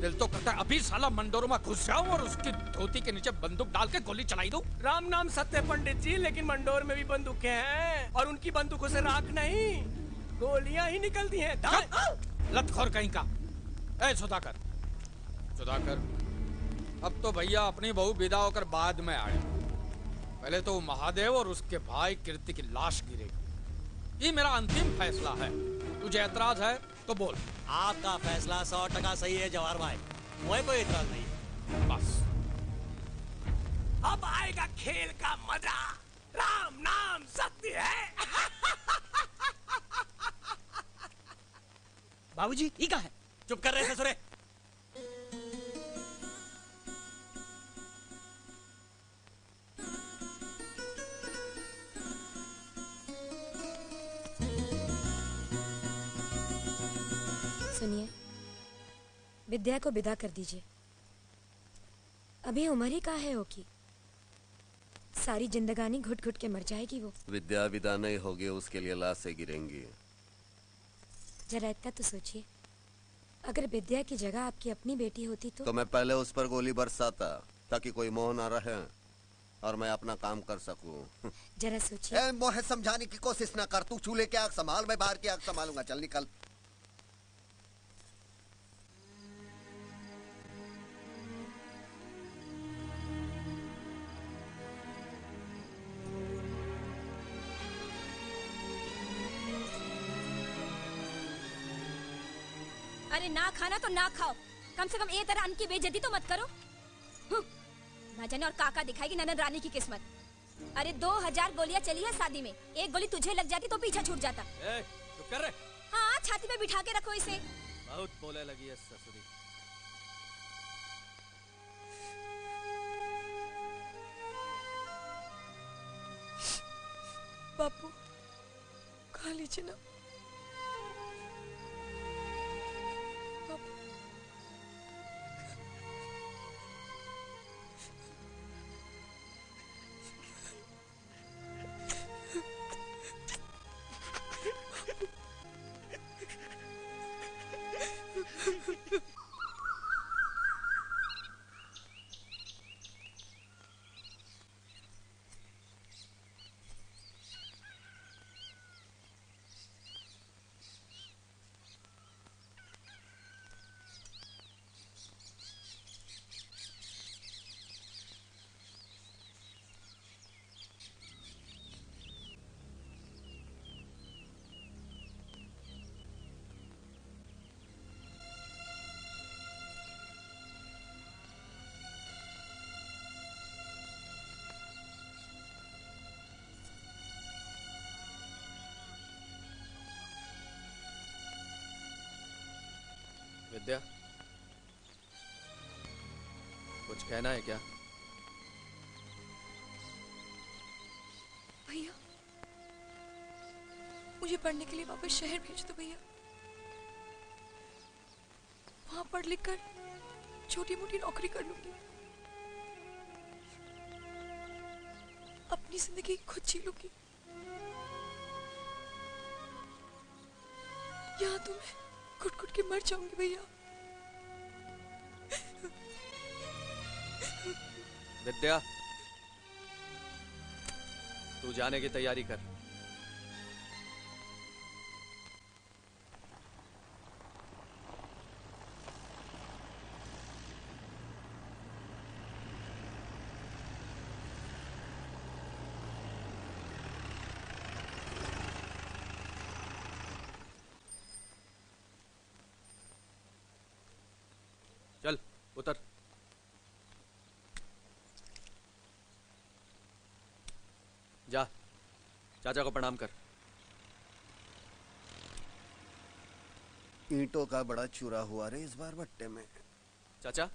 दिल तो करता है अभी साला मंडोर में घुस जाऊं और उसकी धोती के नीचे बंदूक डाल के गोली चलाई दूं। राम नाम सत्य पंडित जी, लेकिन मंडोर में भी बंदूकें हैं और उनकी बंदूकों से राख नहीं, गोलियां ही निकलती हैं। लतखोर कहीं का। ए सुधाकर, अब तो भैया अपनी बहू विदा होकर बाद में आए। पहले तो महादेव और उसके भाई कीर्ति की लाश गिरेगी। ये मेरा अंतिम फैसला है। तुझे ऐतराज है तो बोल। आपका फैसला 100% सही है जवाहर भाई, मुझे कोई ऐतराज नहीं है। बस अब आएगा खेल का मजा। राम नाम सत्य है। बाबूजी ये कहाँ है? चुप कर रहे ससुरे। सुनिए, विद्या को विदा कर दीजिए। अभी उम्र ही कहाँ है ओकी, सारी जिंदगानी घुट घुट के मर जाएगी वो। विद्या विदा नहीं होगी, उसके लिए लाशें गिरेंगी। जरा इतना तो सोचिए, अगर विद्या की जगह आपकी अपनी बेटी होती तो मैं पहले उस पर गोली बरसाता ताकि कोई मोह ना रहे और मैं अपना काम कर सकूं। जरा सोचिए। मोह समझाने की कोशिश ना कर। तू चूल्हे की आग संभाल, मैं बाहर की आग संभालूंगा। चल निकल। अरे ना खाना तो ना खाओ, कम से कम ए तरह अन्न की बेइज्जती तो मत करो। ना जाने और काका दिखाएगी ननद रानी की किस्मत। अरे 2000 गोलियां चली है शादी में, एक गोली तुझे लग जाती तो पीछा छूट जाता। चुप कर रहे। हाँ, छाती पे बिठा के रखो इसे। बहुत बोले लगी है ससुरी। बापू खा लीजिए ना। विद्या, कुछ कहना है क्या? भैया, मुझे पढ़ने के लिए वापस शहर भेज दो भैया। वहां पढ़ लिख कर छोटी मोटी नौकरी कर लूंगी, अपनी जिंदगी खुद जी लूंगी। यहाँ तो मैं घुट घुट के मर जाऊंगी भैया। विद्या, तू जाने की तैयारी कर। चल उतर। जा चाचा को प्रणाम कर। ईंटों का बड़ा चूरा हुआ रे इस बार भट्टे में। चाचा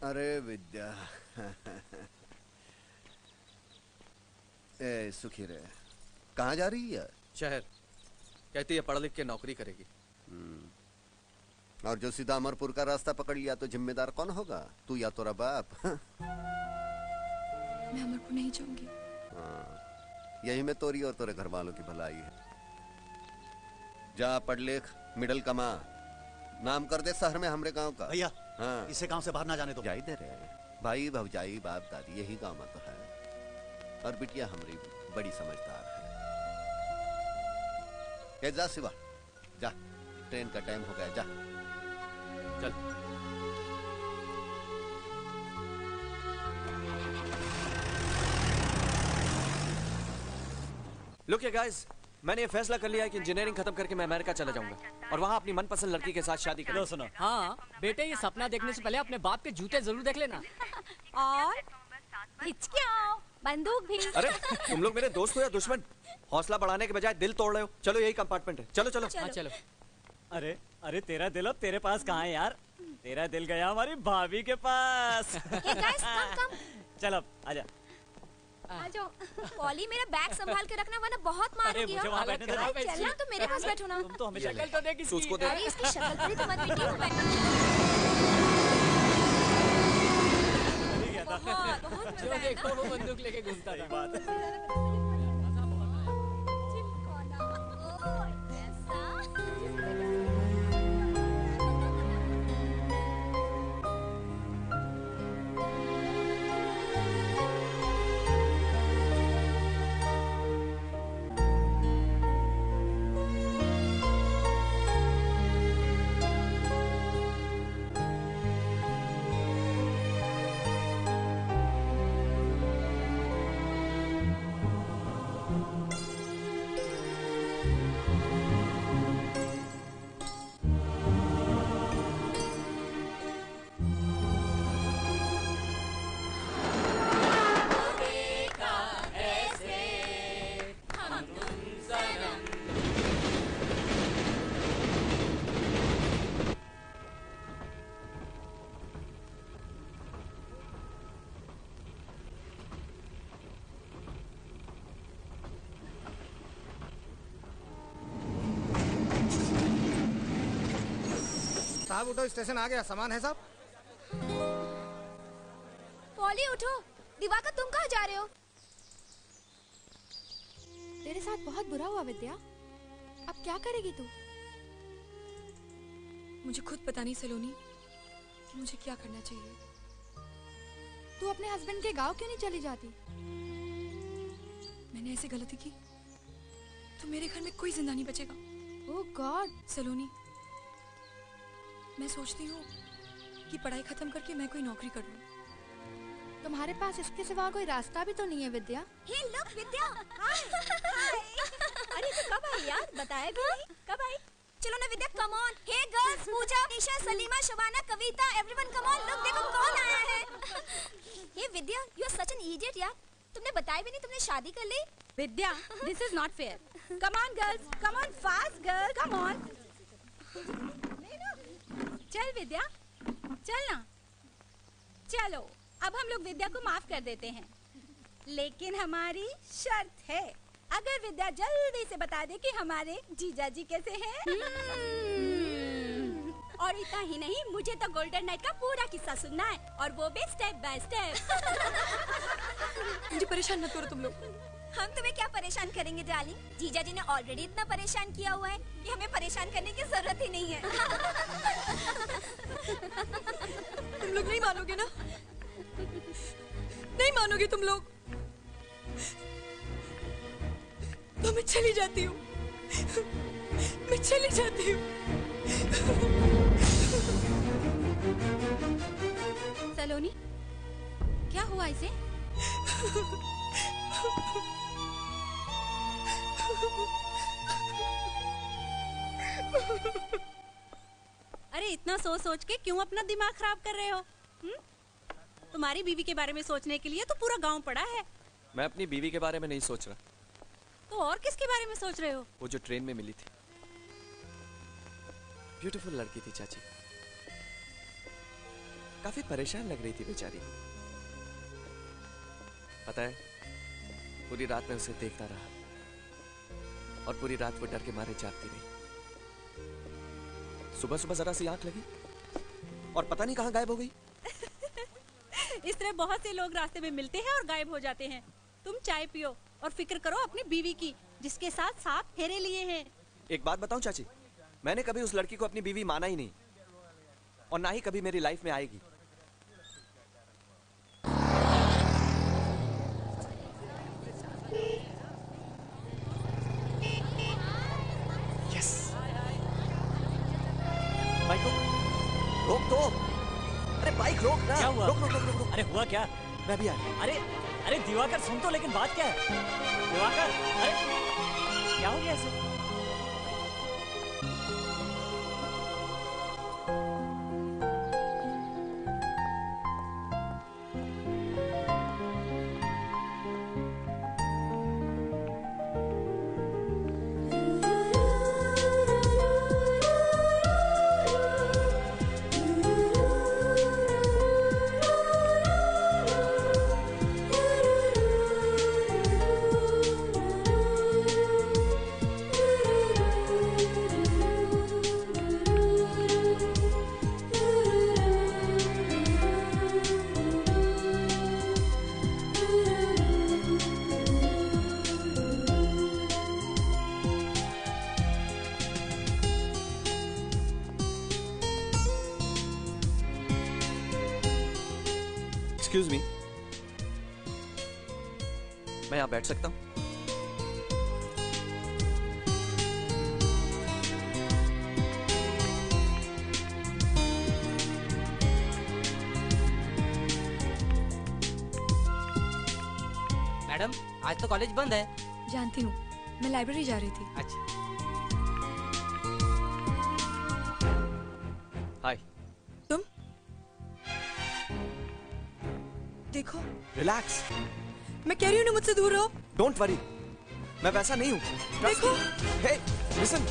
अरे विद्या ए सुखी रे, कहाँ जा रही है? शहर। कहती है पढ़ लिख के नौकरी करेगी। और जो सीधा अमरपुर का रास्ता पकड़ लिया तो जिम्मेदार कौन होगा? तू या तेरा बाप? मैं अमरपुर नहीं जाऊंगी। यही में तोरी और तेरे घर वालों की भलाई है। जा पढ़ लिख, मिडल कमा, नाम कर दे शहर में हमरे गांव का। भैया हाँ, इसे गांव से बाहर ना जाने दो। जाई दे रहे भाई भौजाई बाप दादी यही गांव में तो है। और बिटिया हमारी बड़ी समझदार है। जा शिवा जा, ट्रेन का टाइम हो गया, जा चल। लुक गाइस, मैंने ये फैसला कर लिया है कि इंजीनियरिंग खत्म करके मैं अमेरिका चला जाऊंगा और वहाँ अपनी मनपसंद लड़की के साथ शादी करूंगा। सुनो, हाँ बेटे, ये सपना देखने से पहले अपने बाप के जूते जरूर देख लेना। और हिचकियाओ, बंदूक भी। अरे तुम लोग मेरे दोस्त हो या दुश्मन? हौसला बढ़ाने के बजाय दिल तोड़ रहे हो। चलो यही कंपार्टमेंट है, चलो चलो। हाँ चलो। अरे अरे तेरा दिल अब तेरे पास कहाँ है यार? तेरा दिल गया हमारी भाभी के पास। Hey guys, come. चल अब आजा। आ जाओ। पॉली मेरा बैग संभाल के रखना वरना बहुत मारोगी। मुझे वहाँ बैठने दे। चलना तो मेरे पास बैठो ना। तुम तो हमेशा शक्ल तो देख इसकी। उसको देख। अरे इसकी शक्ल पर ही तो मत बैठिए। बहुत जो देखो वो बंदूक लेके घूमता था। साहब उठो, स्टेशन आ गया। सामान है साहब? पॉली उठो। दिवाकर तुम कहाँ जा रहे हो? तेरे साथ बहुत बुरा हुआ विद्या। अब क्या करेगी तू? मुझे खुद पता नहीं सलोनी कि मुझे क्या करना चाहिए। तू अपने हस्बैंड के गांव क्यों नहीं चली जाती? मैंने ऐसी गलती की तो मेरे घर में कोई जिंदा नहीं बचेगा। ओह गॉड। सलोनी, मैं सोचती हूँ कि पढ़ाई खत्म करके मैं कोई नौकरी कर लूँ। तुम्हारे पास इसके सिवा कोई रास्ता भी तो नहीं है विद्या। हे लुक विद्या, हाय हाय। अरे तो कब आई यार? बताया भी नहीं, कब आई? चलो ना Vidya, come on. Hey girls, Pooja, Nisha, Salima, Shabana, Kavita, everyone come on. Look देखो कौन आया है। Hey Vidya, you are such an idiot यार। तुमने बताया भी नहीं तुमने शादी कर ली। Vidya, this is not fair. Come on girls, come on fast girl, come on. चल विद्या, चल ना। चलो अब हम लोग विद्या को माफ कर देते हैं, लेकिन हमारी शर्त है, अगर विद्या जल्दी से बता दे कि हमारे जीजा जी कैसे हैं। और इतना ही नहीं, मुझे तो गोल्डन नाइट का पूरा किस्सा सुनना है, और वो भी स्टेप बाय स्टेप। मुझे परेशान मत करो तुम लोग। हम तुम्हें क्या परेशान करेंगे डार्लिंग? जीजा जी ने ऑलरेडी इतना परेशान किया हुआ है कि हमें परेशान करने की जरूरत ही नहीं है। तुम लोग नहीं मानोगे ना? नहीं मानोगे तुम लोग? तो मैं चली जाती हूँ। मैं चली जाती हूँ। सलोनी, क्या हुआ इसे? अरे इतना सोच सोच के क्यों अपना दिमाग खराब कर रहे हो? तुम्हारी बीवी के बारे में सोचने के लिए तो पूरा गांव पड़ा है। मैं अपनी बीवी के बारे में नहीं सोच रहा। तो और किसके बारे में सोच रहे हो? वो जो ट्रेन में मिली थी, ब्यूटीफुल लड़की थी चाची। काफी परेशान लग रही थी बेचारी। पता है, पूरी रात में उसे देखता रहा और पूरी रात वो डर के मारे जागती रही। सुबह सुबह जरा सी आंख लगी और पता नहीं कहां गायब हो गई। इस तरह बहुत से लोग रास्ते में मिलते हैं और गायब हो जाते हैं। तुम चाय पियो और फिक्र करो अपनी बीवी की, जिसके साथ 7 फेरे लिए हैं। एक बात बताऊं चाची, मैंने कभी उस लड़की को अपनी बीवी माना ही नहीं और ना ही कभी मेरी लाइफ में आएगी। बाइक रोक दो। अरे बाइक रोक ना। क्या हुआ? रोक रोक रोक रोक, रोक। अरे हुआ क्या? मैं भी आया। अरे दिवाकर सुन तो, लेकिन बात क्या है? दिवाकर, अरे क्या हो गया ऐसे? एक्सक्यूज मी, मैं यहाँ बैठ सकता हूँ? मैडम, आज तो कॉलेज बंद है। जानती हूँ, मैं लाइब्रेरी जा रही थी। अच्छा। हाय। तुम देखो। रिलैक्स। मैं कह रही हूँ ना, मुझसे दूर रहो। डोंट वरी, मैं वैसा नहीं हूँ। देखो। हे, लिसन।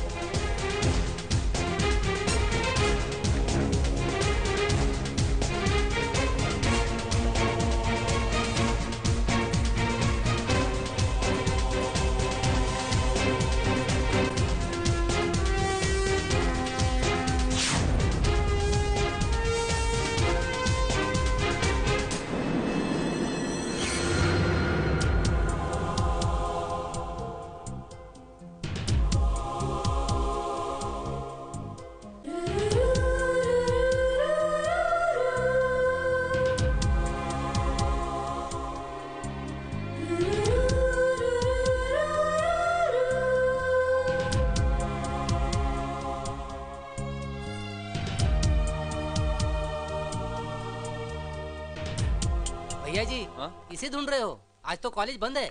भैया जी, किसे ढूंढ रहे हो? आज तो कॉलेज बंद है।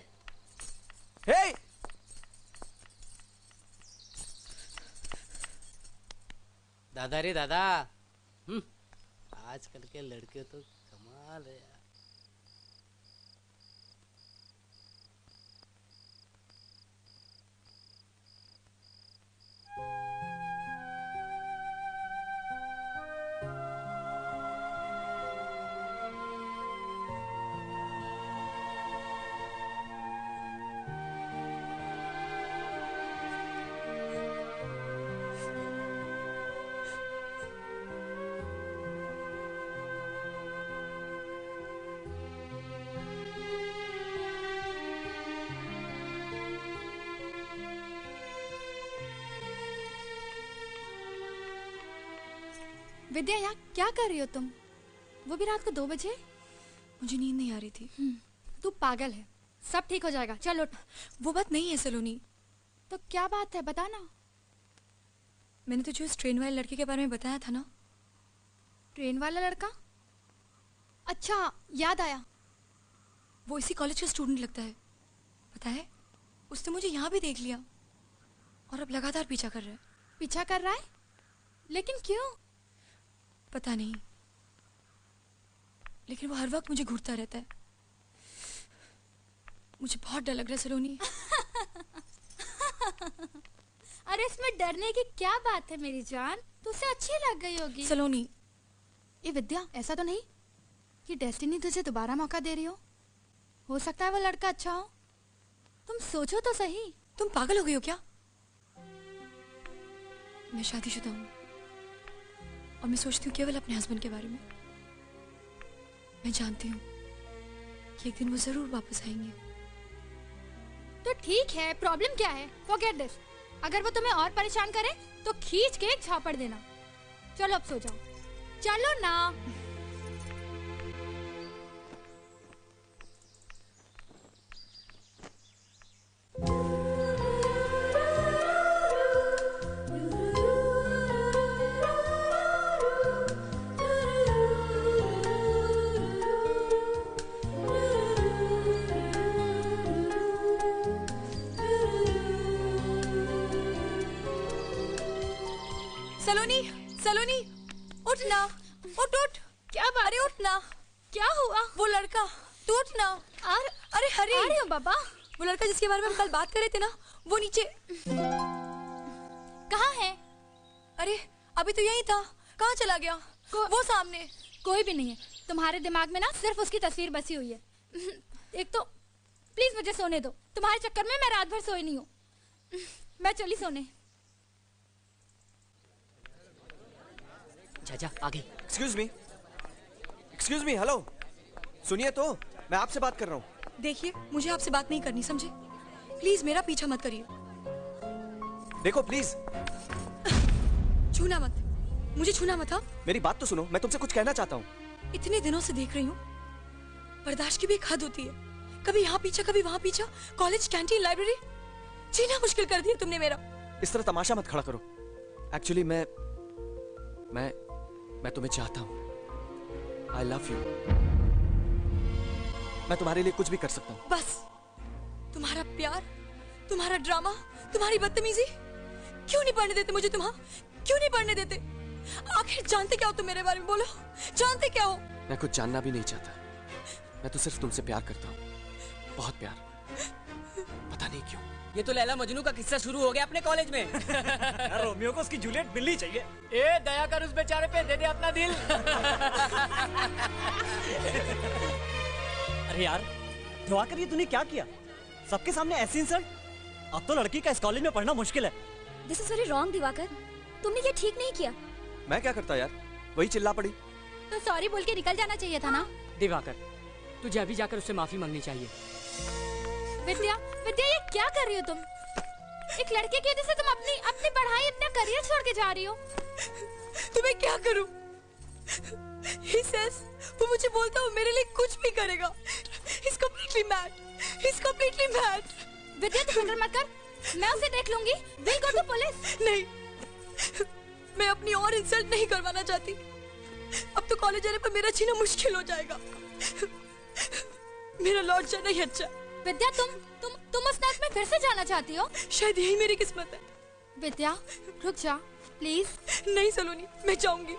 हे! दादा रे दादा, आजकल के लड़के तो कमाल है यार। विद्या, यहाँ क्या कर रही हो तुम? वो भी रात को 2 बजे? मुझे नींद नहीं आ रही थी। तू पागल है, सब ठीक हो जाएगा, चल उठ। वो बात नहीं है सलोनी। तो क्या बात है, बता ना। मैंने तुझे उस ट्रेन वाले लड़के के बारे में बताया था ना। ट्रेन वाला लड़का? अच्छा, याद आया। वो इसी कॉलेज का स्टूडेंट लगता है। पता है, उसने मुझे यहाँ भी देख लिया और अब लगातार पीछा कर रहा है। पीछा कर रहा है? लेकिन क्यों? पता नहीं, लेकिन वो हर वक्त मुझे घूरता रहता है। मुझे बहुत डर लग रहा है सलोनी। अरे इसमें डरने की क्या बात है मेरी जान, तुझसे अच्छी लग गई होगी। सलोनी, ये विद्या, ऐसा तो नहीं कि डेस्टिनी तुझे दोबारा मौका दे रही हो सकता है वो लड़का अच्छा हो। तुम सोचो तो सही। तुम पागल हो गई हो क्या? मैं शादीशुदा हूँ और मैं सोचती हूँ केवल अपने हस्बैंड के बारे में। मैं जानती हूँ कि एक दिन वो जरूर वापस आएंगे। तो ठीक है, प्रॉब्लम क्या है? Forget this. अगर वो तुम्हें और परेशान करे तो खींच के एक झापड़ देना। चलो अब सो जाओ, चलो ना। सलोनी, सलोनी, उठ ना, उठ उठ। क्या बात? अरे उठ ना। क्या हुआ? वो लड़का, तू उठ ना। अरे हरी। आ रही हूँ बाबा। वो लड़का जिसके बारे में हम कल बात कर रहे थे ना, वो नीचे। कहाँ है? अरे अभी तो यही था, कहाँ चला गया? वो सामने। कोई भी नहीं है, तुम्हारे दिमाग में ना सिर्फ उसकी तस्वीर बसी हुई है। एक तो प्लीज मुझे सोने दो, तुम्हारे चक्कर में मैं रात भर सोई नहीं हूँ। मैं चली सोने। चाचा आ गई। एक्सक्यूज मी, हेलो, सुनिए तो, मैं आपसे बात कर रहा हूँ। देखिए, मुझे आपसे बात नहीं करनी, समझे? प्लीज मेरा पीछा मत करिए। देखो प्लीज। छूना मत, मुझे छूना मत। हाँ, मेरी बात तो सुनो, मैं तुमसे कुछ कहना चाहता हूँ। इतने दिनों से देख रही हूँ, बर्दाश्त की भी एक हद होती है। कभी यहाँ पीछा, कभी वहाँ पीछा, कॉलेज, कैंटीन, लाइब्रेरी, जीना मुश्किल कर दिया तुमने मेरा। इस तरह तमाशा मत खड़ा करो। एक्चुअली मैं तुम्हें चाहता हूँ। I love you। मैं तुम्हारे लिए कुछ भी कर सकता हूँ। बस तुम्हारा प्यार, तुम्हारा ड्रामा, तुम्हारी बदतमीजी, क्यों नहीं पढ़ने देते मुझे? क्यों नहीं पढ़ने देते? आखिर जानते क्या हो तुम मेरे बारे में? बोलो, जानते क्या हो? मैं कुछ जानना भी नहीं चाहता। मैं तो सिर्फ तुमसे प्यार करता हूँ, बहुत प्यार। पता नहीं क्यों। ये तो लैला मजनू का किस्सा शुरू हो गया अपने कॉलेज में। यार रोमियो को उसकी जूलियट मिलनी चाहिए। ए दया कर उस बेचारे पे, दे दे अपना दिल। अरे यार दिवाकर, ये तूने क्या किया? सबके सामने ऐसी इंसल्ट? अब तो लड़की का इस कॉलेज में पढ़ना मुश्किल है। This is very wrong Diwakar, तुमने ये ठीक नहीं किया। मैं क्या करता यार, वही चिल्ला पड़ी। तो सॉरी बोल के निकल जाना चाहिए था ना। दिवाकर, तुझे अभी जाकर उससे माफी मांगनी चाहिए। विद्या, विद्या, ये क्या कर रही हो तुम? एक लड़के की वजह से तुम अपनी पढ़ाई, अपना करियर छोड़ के जा रही हो। तो मैं क्या करूं? He says, वो मुझे बोलता है मेरे लिए कुछ भी करेगा। He's completely mad. He's completely mad. विद्या तू फिक्र मत कर, मैं उसे देख लूंगी। We'll go to police। नहीं, मैं अपनी और इंसल्ट नहीं करवाना चाहती। अब तो कॉलेज जाने पर मेरा जीना मुश्किल हो जाएगा। मेरा लौट जाना ही अच्छा। विद्या, तुम उस नर्क में फिर से जाना चाहती हो? शायद यही मेरी किस्मत है। विद्या रुक जा प्लीज। नहीं सलोनी, मैं जाऊंगी।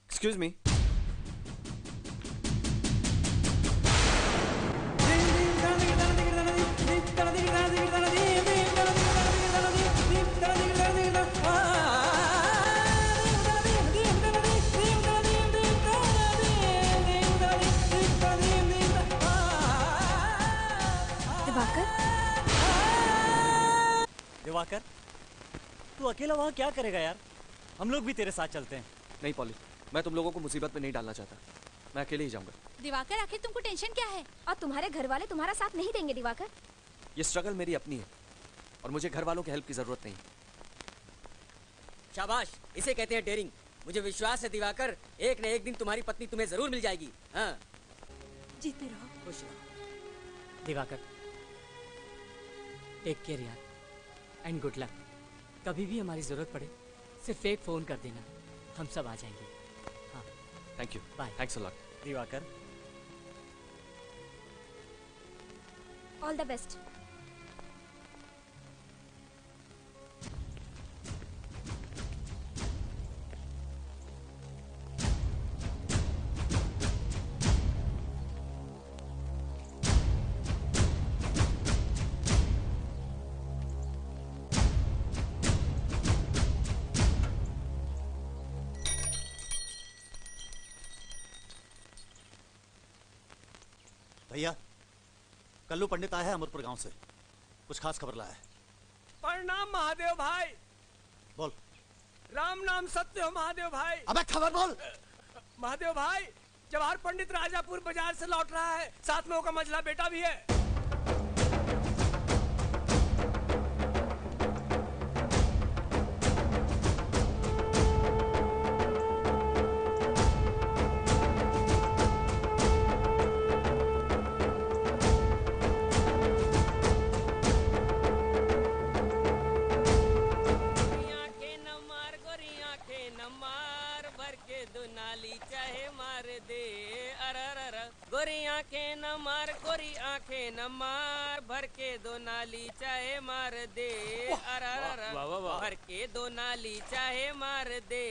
Excuse me. दिवाकर, तू अकेला वहाँ क्या करेगा यार? हम लोग भी तेरे साथ चलते हैं। नहीं पॉली, मैं तुम लोगों को मुसीबत में नहीं डालना चाहता। मैं अकेले ही जाऊंगा। दिवाकर, आखिर तुमको टेंशन क्या है? और तुम्हारे घर वाले तुम्हारा साथ नहीं देंगे दिवाकर। ये स्ट्रगल मेरी अपनी है और मुझे घर वालों की हेल्प की जरूरत नहीं। शाबाश, इसे कहते हैं डेयरिंग। मुझे विश्वास है दिवाकर, एक न एक दिन तुम्हारी पत्नी तुम्हें जरूर मिल जाएगी। हाँ, जीते रहो। खुश रहो। दिवाकर, टेक केयर यार, एंड गुड लक। कभी भी हमारी जरूरत पड़े सिर्फ एक फोन कर देना, हम सब आ जाएंगे। हाँ thank you, bye. Thanks a lot Diwakar. All the best. भैया, कल्लू पंडित आया है अमरपुर गांव से, कुछ खास खबर लाया है। प्रणाम महादेव भाई। बोल। राम नाम सत्य हो महादेव भाई। अबे खबर बोल। महादेव भाई, जवाहर पंडित राजापुर बाजार से लौट रहा है, साथ में उसका मझला बेटा भी है। गोरी आंखें न मार, गोरी आंखें न मार, भर के दो नाली चाहे मार दे। भर के दो नाली चाहे मार दे।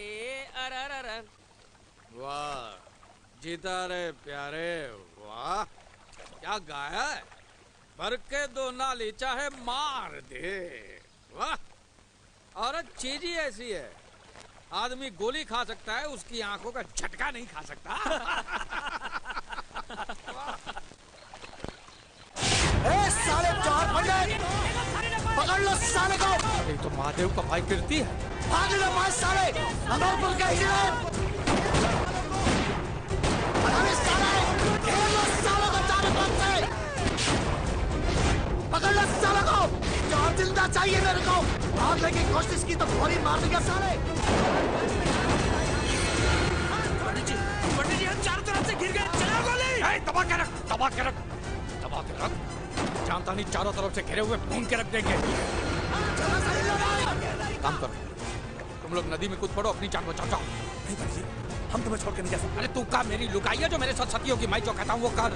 वाह जीता रे प्यारे, वाह क्या गाया है। भर के दो नाली चाहे मार दे, वाह। और चीज ही ऐसी है, आदमी गोली खा सकता है, उसकी आंखों का झटका नहीं खा सकता। साले जवाहर पंडित, पकड़ लो साले को। ये तो महादेव का भाई कीर्ति है। भाग लो पांच साले, अमरपुर का ही है। अरे साले, घेर लो सालों को चारों तरफ से। पकड़ लो सालों को, जवाहर जिंदा चाहिए मेरे को। भागने की कोशिश की तो गोली मार देगा साले। पंडित जी हम चारों तरफ से घिर गए, चला गोली। दबा के रख, दबा के रख, दबा के रख। जानता नहीं चारों तरफ से घिरे हुए भून के रख देंगे। काम करो, तुम लोग नदी में कूद पड़ो, अपनी जान बचाओ। जाओ। नहीं भाई जी, हम तुम्हें छोड़ के नहीं जा सकते। अरे तू का मेरी लुगाई है जो मेरे साथ सतियों की, मैं जो कहता हूँ वो कर।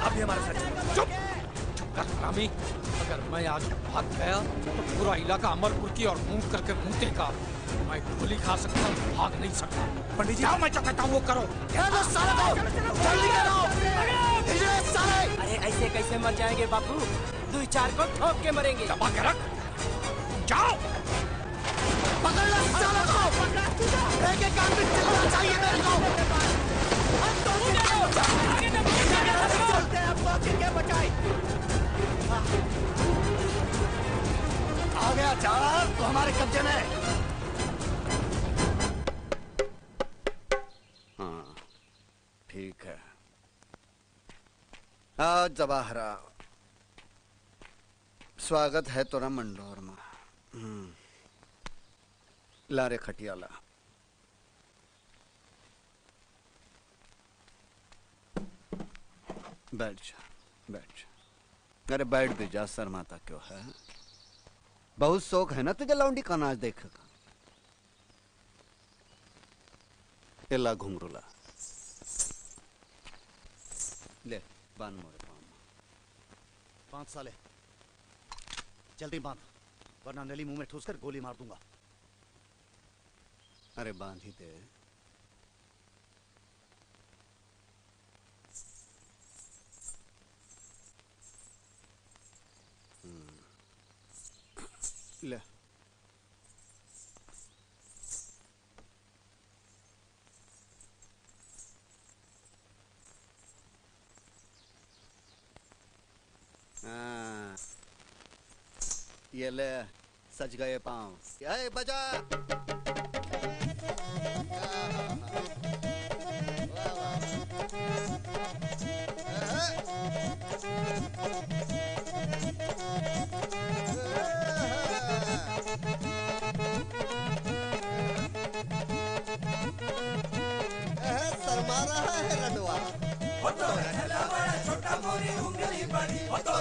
अब भी हमारे साथ चुप चुप कर हरामी। अगर मैं आज भाग गया तो पूरा इलाका अमरपुर की और मुंह करके मुंह का। मैं गोली खा सकता हूँ, भाग नहीं सकता। पंडित जी, मैं जो कहता हूँ वो करो। जल्दी करो। अरे ऐसे कैसे मर जाएंगे बापू, 2-4 को ठोक के मरेंगे। दबा के रख, जाओ। पकड़ लो सालों को, एक एक आदमी चिल्लाना चाहिए मेरे को। चलते हैं अब मौके के बचाए। आ गया जवाहर, तो हमारे कब्जे में। हाँ ठीक है। हाँ जवाहरा, स्वागत है तोरा मंडोर में। लारे खटियाला। बैठ जा, बैठ जा। अरे बैठ भी जा, शर्माता क्यों है। बहुत शौक है ना तुझे लौंडी का नाच देखेगा। एला घुंघरूला ले, बांध मोरे पाँव में। 5 साले जल्दी बांध, वरना नली मुंह में ठूस कर गोली मार दूंगा। अरे बांध ही दे। ले ये ले, सज गए पाँव। ये बजा। शर्मा रहा है रडवा। छोटा मोरी उंगली बड़ी, छोटा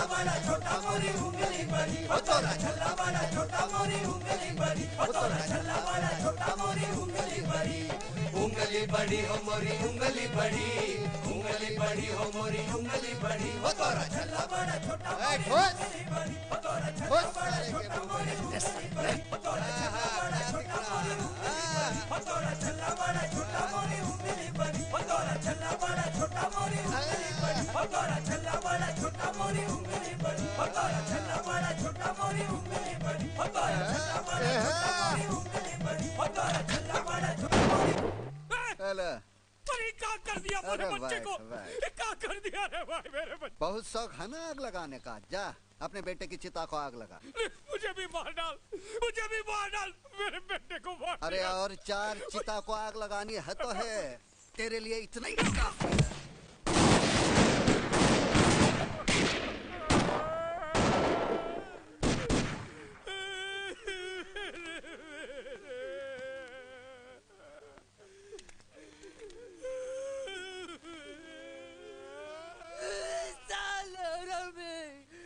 बड़ा छोटा मोरी उंगली बड़ी, ओ तोरा छल्ला बड़ा छोटा मोरी उंगली बड़ी, ओ तोरा छल्ला बड़ा छोटा मोरी उंगली बड़ी, उंगली बड़ी हो मोरी उंगली बड़ी, उंगली बड़ी हो मोरी उंगली बड़ी, ओ तोरा छल्ला बड़ा छोटा मोरी उंगली बड़ी, ओ तोरा छल्ला बड़ा छोटा मोरी उंगली बड़ी, ओ तोरा छल्ला बड़ा छोटा मोरी उंगली बड़ी, ओ तोरा छल्ला बड़ा छोटा मोरी उंगली बड़ी, ओ तोरा छल्ला बड़ा छोटा मोरी उंगली बड़ी, ओ तोरा छल्ला बड़ा छोटा मोरी उंगली बड़ी, ओ तोरा छल्ला बड़ा छोटा मोरी उंगली बड़ी, ओ तोरा छल्ला बड़ा छोटा मोरी उंगली बड़ी, ओ तोरा छल्ला बड़ा छोटा मोरी। हेलो अरे क्या कर दिया मेरे बच्चे को? क्या कर दिया रे भाई मेरे बच्चे? बहुत शौक है ना आग लगाने का, जा अपने बेटे की चिता को आग लगा। मुझे भी मार डाल, मुझे भी मार डाल, मेरे बेटे को मार। अरे और 4 चिता को आग लगानी है तो है, तेरे लिए इतना ही काफी है।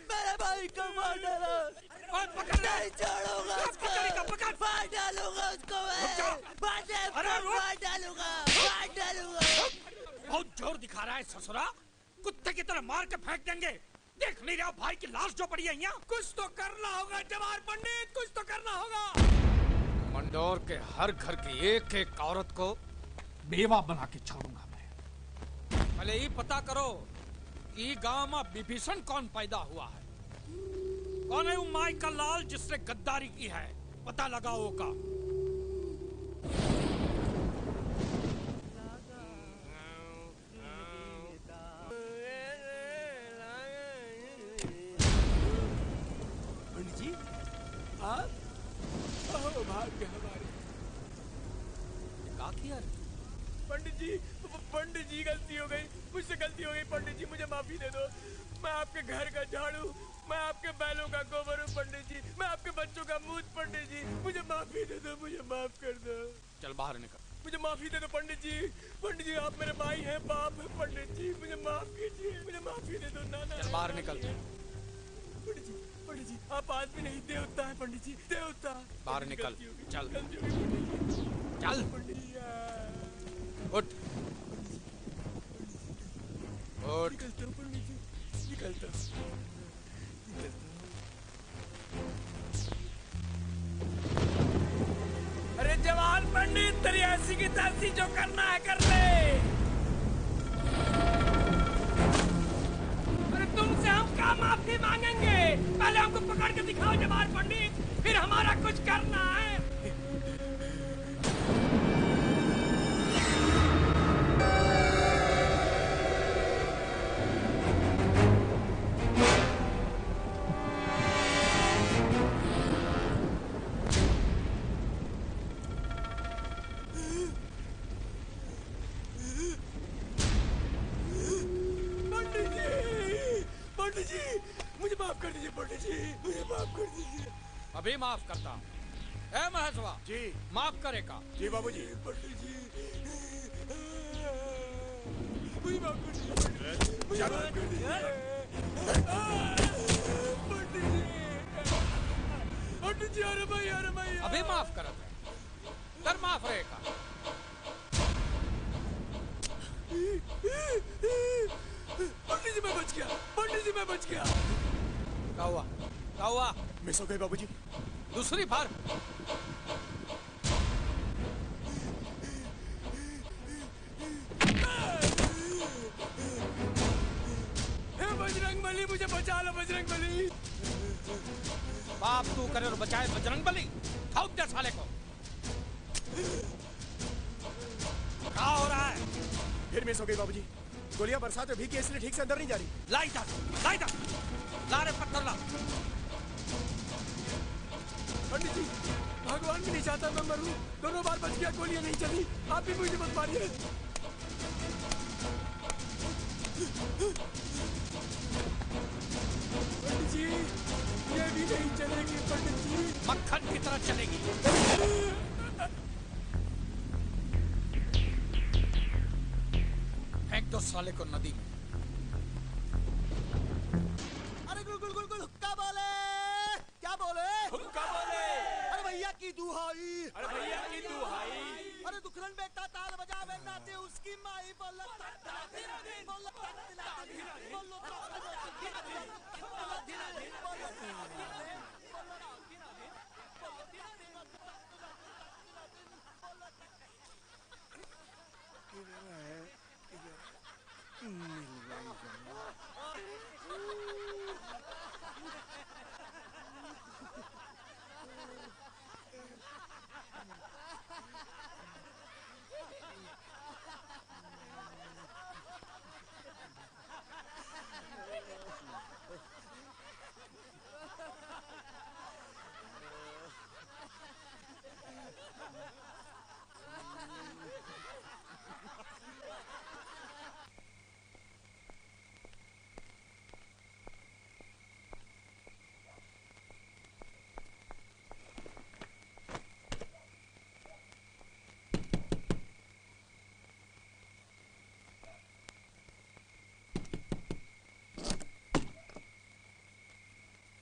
मेरे भाई को मार डालो, नहीं छोड़ूंगा उसको, मार डालूंगा उसको, मार डालूंगा। बहुत जोर दिखा रहा है ससुरा, कुत्ते की तरह मार के फेंक देंगे। देख नहीं रहा भाई की लाश जो पड़ी है यहाँ? कुछ तो करना होगा जवाहर पंडित, कुछ तो करना होगा। मंडोर के हर घर की एक एक औरत को बेवा बना के छोड़ूंगा मैं। पहले ही पता करो कि गांव में विभीषण कौन पैदा हुआ है, कौन है वो माई का लाल जिसने गद्दारी की है, पता लगाओ का। पंडित जी आप भाग्य हमारे। क्या किया रे? पंडित जी गलती हो गई, मुझसे गलती हो गई पंडित जी, मुझे माफी दे दो। मैं आपके घर का झाड़ू, मैं आपके बैलों का गोबर हूँ पंडित जी, मैं आपके बच्चों का मूत पंडित जी, मुझे माफी दे दो, मुझे माफ कर दो। चल बाहर निकल। मुझे माफी दे दो पंडित जी, पंडित जी आप मेरे भाई हैं, बाप हैं पंडित जी, मुझे माफ कीजिए, मुझे माफी दे दो। नाना चल बाहर निकल। पंडित जी आप आदमी नहीं देवता है पंडित जी, देवता। बाहर निकल, चल चल। उठ उठ। निकलता हूँ पंडित जी, निकलता। अरे जवान पंडित, तेरी ऐसी की तैसी जो करना है कर ले। अरे तुमसे हम क्या माफी मांगेंगे? पहले हमको पकड़ के दिखाओ जवान पंडित, फिर हमारा कुछ करना है। पंडित जी मुझे माफ कर दीजिए, पंडित जी मुझे माफ कर दीजिए। अभी माफ करता हूँ। ए महेशवा जी, माफ करेगा? जी बाबूजी। पंडित जी मुझे माफ कर दीजिए, मुझे माफ कर दीजिए पंडित जी। अरे भाई अभी माफ कर, तर माफ रहेगा। पंडित जी मैं बच गया, पंडित जी मैं बच गया। क्या हुआ? क्या हुआ? मिस हो गई बाबूजी। दूसरी बार? हे बजरंगबली मुझे बचा लो, बजरंगबली। बाप तू करे और बचाए बजरंगबली, ठोक दे साले को। क्या हो रहा है? फिर मिस हो गई बाबूजी। गोलियां बरसात में भीगी इसलिए ठीक से अंदर नहीं जा रही। लाई जा, ला रे पत्थर ला। पंडित जी भगवान भी नहीं चाहता मैं मरूं, दोनों बार बच गया, गोलियां नहीं चली, आप भी मुझे मत मारिए। पंडित जी ये भी नहीं चलेगी पंडित जी, मक्खन की तरह चलेगी। फेंक दो साले को नदी में। अरे गुल गुल गुल गुल हुक्का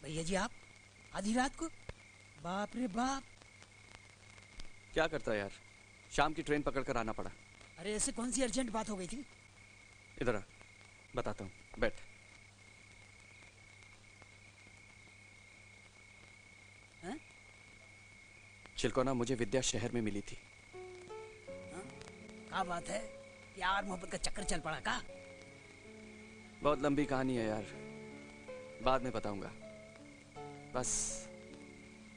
भैया जी आप आधी रात को? बाप रे बाप। क्या करता है यार, शाम की ट्रेन पकड़कर आना पड़ा। अरे ऐसे कौन सी अर्जेंट बात हो गई थी? इधर आ, बताता हूँ, बैठ। चिलकोना मुझे विद्या शहर में मिली थी। क्या बात है, प्यार मोहब्बत का चक्कर चल पड़ा का? बहुत लंबी कहानी है यार, बाद में बताऊंगा। बस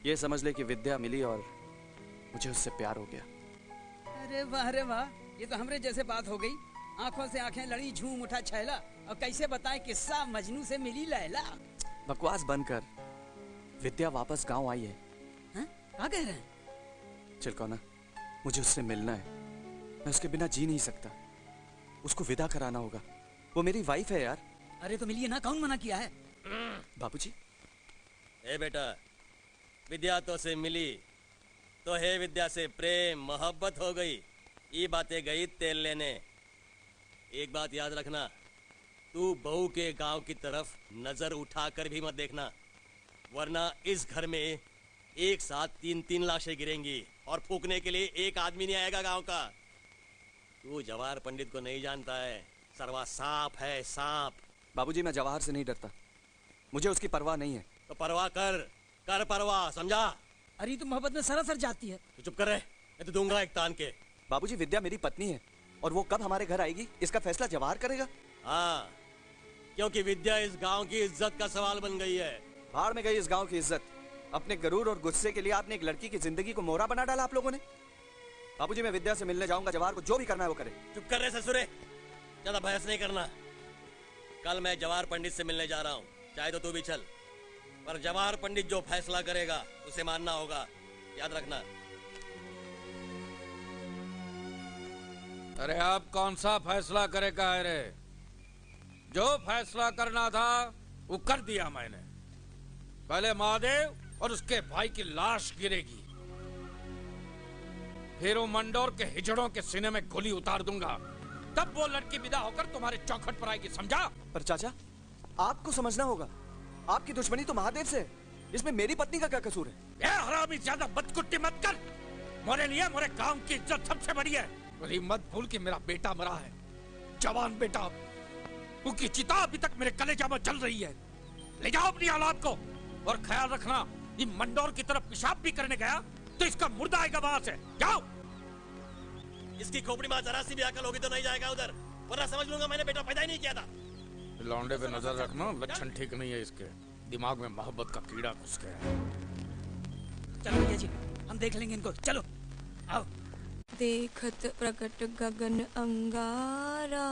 ये समझ ले कि विद्या मिली और मुझे उससे प्यार हो गया। अरे वाह रे वाह, ये तो हमरे जैसे बात हो गई। आंखों से आंखें लड़ी, झूम उठा छैला। और कैसे बताएं किस्सा मजनू से मिली लैला। बकवास बंद कर, विद्या वापस गांव आई है। क्या कह रहे हैं? चिलकोना मुझे उससे मिलना है, मैं उसके बिना जी नहीं सकता। उसको विदा कराना होगा, वो मेरी वाइफ है यार। अरे तो मिलिए ना, कौन मना किया है? बाबूजी। ए बेटा, विद्या तो से मिली तो है विद्या से प्रेम मोहब्बत हो गई। ये बातें गई तेल लेने। एक बात याद रखना, तू बहू के गांव की तरफ नजर उठाकर भी मत देखना, वरना इस घर में एक साथ 3-3 लाशें गिरेंगी और फूकने के लिए एक आदमी नहीं आएगा गांव का। तू जवाहर पंडित को नहीं जानता है, सरवा सांप है, सांप। बाबूजी मैं जवाहर से नहीं डरता, मुझे उसकी परवाह नहीं है। तो परवाह कर परवाह, समझा? अरे तो मोहब्बत में सरासर जाती है। तो चुप कर रहे, मैं तो दूंगा एक तान के। बाबूजी विद्या मेरी पत्नी है और वो कब हमारे घर आएगी इसका फैसला जवाहर करेगा। हाँ, क्योंकि विद्या इस गांव की इज्जत का सवाल बन गई है। भाड़ में गई इस गांव की इज्जत। अपने गरूर और गुस्से के लिए आपने एक लड़की की जिंदगी को मोहरा बना डाला आप लोगों ने। बाबूजी मैं विद्या से मिलने जाऊंगा, जवाहर को जो भी करना है वो करे। चुप कर रहे ससुरे, ज्यादा बहस नहीं करना। कल मैं जवाहर पंडित से मिलने जा रहा हूँ, चाहे तो तू भी चल, पर जवाहर पंडित जो फैसला करेगा उसे मानना होगा, याद रखना। अरे अब कौन सा फैसला करेगा है रे? जो फैसला करना था वो कर दिया मैंने। पहले महादेव और उसके भाई की लाश गिरेगी, फिर वो मंडोर के हिजड़ों के सीने में गोली उतार दूंगा, तब वो लड़की विदा होकर तुम्हारे चौखट पर आएगी, समझा? पर चाचा आपको समझना होगा, आपकी दुश्मनी तो महादेव से है, इसमें मेरी पत्नी का क्या कसूर है? ये हरामी ज्यादा बदकुट्टी मत कर। मोरे लिए मोरे गांव की इज्जत सबसे बड़ी है। वही मत भूल कि मेरा बेटा मरा है, जवान बेटा। उनकी चिता अभी तक मेरे कलेजा में जल रही है। ले जाओ अपनी औलाद को, और ख्याल रखना ये मंडोर की तरफ पेशाब भी करने गया तो इसका मुर्दा आएगा वहां से। जाओ। इसकी खोपड़ी में जरा सी भी अकल होगी तो नहीं जाएगा उधर, वरना समझ लूंगा मैंने बेटा पैदा ही नहीं किया था। लौंडे पे नजर रखना, लक्षण ठीक नहीं है इसके। दिमाग में मोहब्बत का कीड़ा घुस गया है। चलो भैया जी, हम देख लेंगे इनको, चलो आओ। देखत प्रकट गगन अंगारा,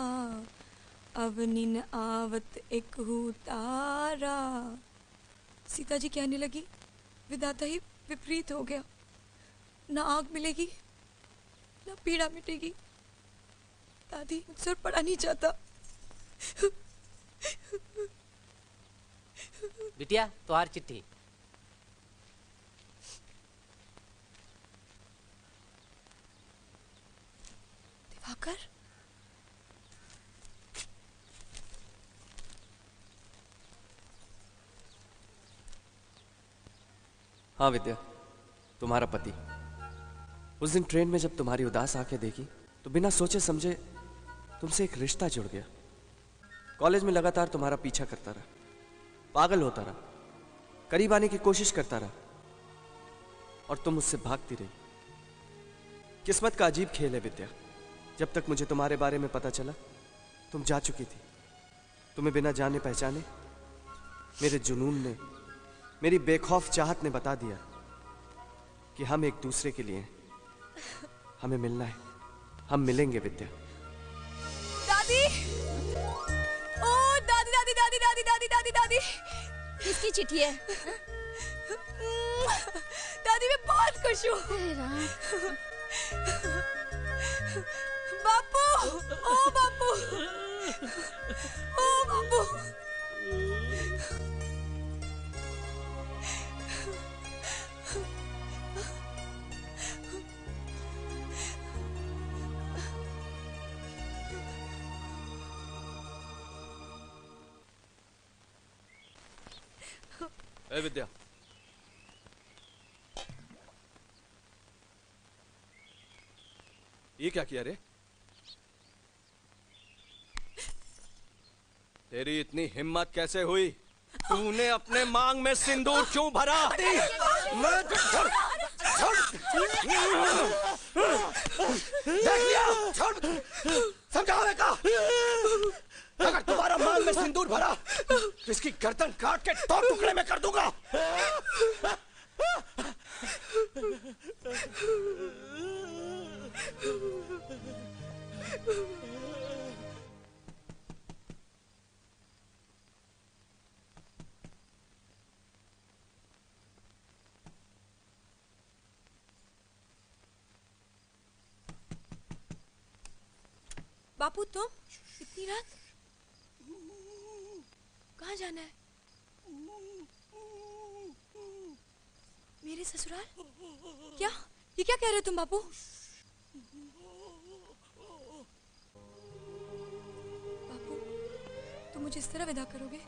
अवनि न आवत एक तारा। सीता जी कहने लगी, विधाता ही विपरीत हो गया। न आग मिलेगी न पीड़ा मिटेगी। दादी मुझसे और पढ़ा नहीं जाता। बिटिया तुम्हारी चिट्ठी। दिवाकर, हाँ विद्या, तुम्हारा पति। उस दिन ट्रेन में जब तुम्हारी उदास आंखें देखी तो बिना सोचे समझे तुमसे एक रिश्ता जुड़ गया। कॉलेज में लगातार तुम्हारा पीछा करता रहा, पागल होता रहा, करीब आने की कोशिश करता रहा और तुम मुझसे भागती रही। किस्मत का अजीब खेल है विद्या। जब तक मुझे तुम्हारे बारे में पता चला तुम जा चुकी थी। तुम्हें बिना जाने पहचाने मेरे जुनून ने, मेरी बेखौफ चाहत ने बता दिया कि हम एक दूसरे के लिए हैं। हमें मिलना है, हम मिलेंगे विद्या। दादी, ओ दादी दादी दादी दादी दादी दादी दादी, किसकी चिट्ठी है? दादी मैं बहुत खुश हूँ। बापू, ओ बापू, ओ बापू। ए विद्या, ये क्या किया रे? तेरी इतनी हिम्मत कैसे हुई? तूने अपने मांग में सिंदूर क्यों भरा? देख लिया, समझावे का। अगर तुम्हारा मांग में सिंदूर भरा तो इसकी गर्दन काट के 2 टुकड़े में कर दूंगा। बापू तुम इतनी रात कहाँ जाना है? मेरे ससुराल? क्या ये क्या कह रहे हो तुम बापू? बापू तुम मुझे इस तरह विदा करोगे?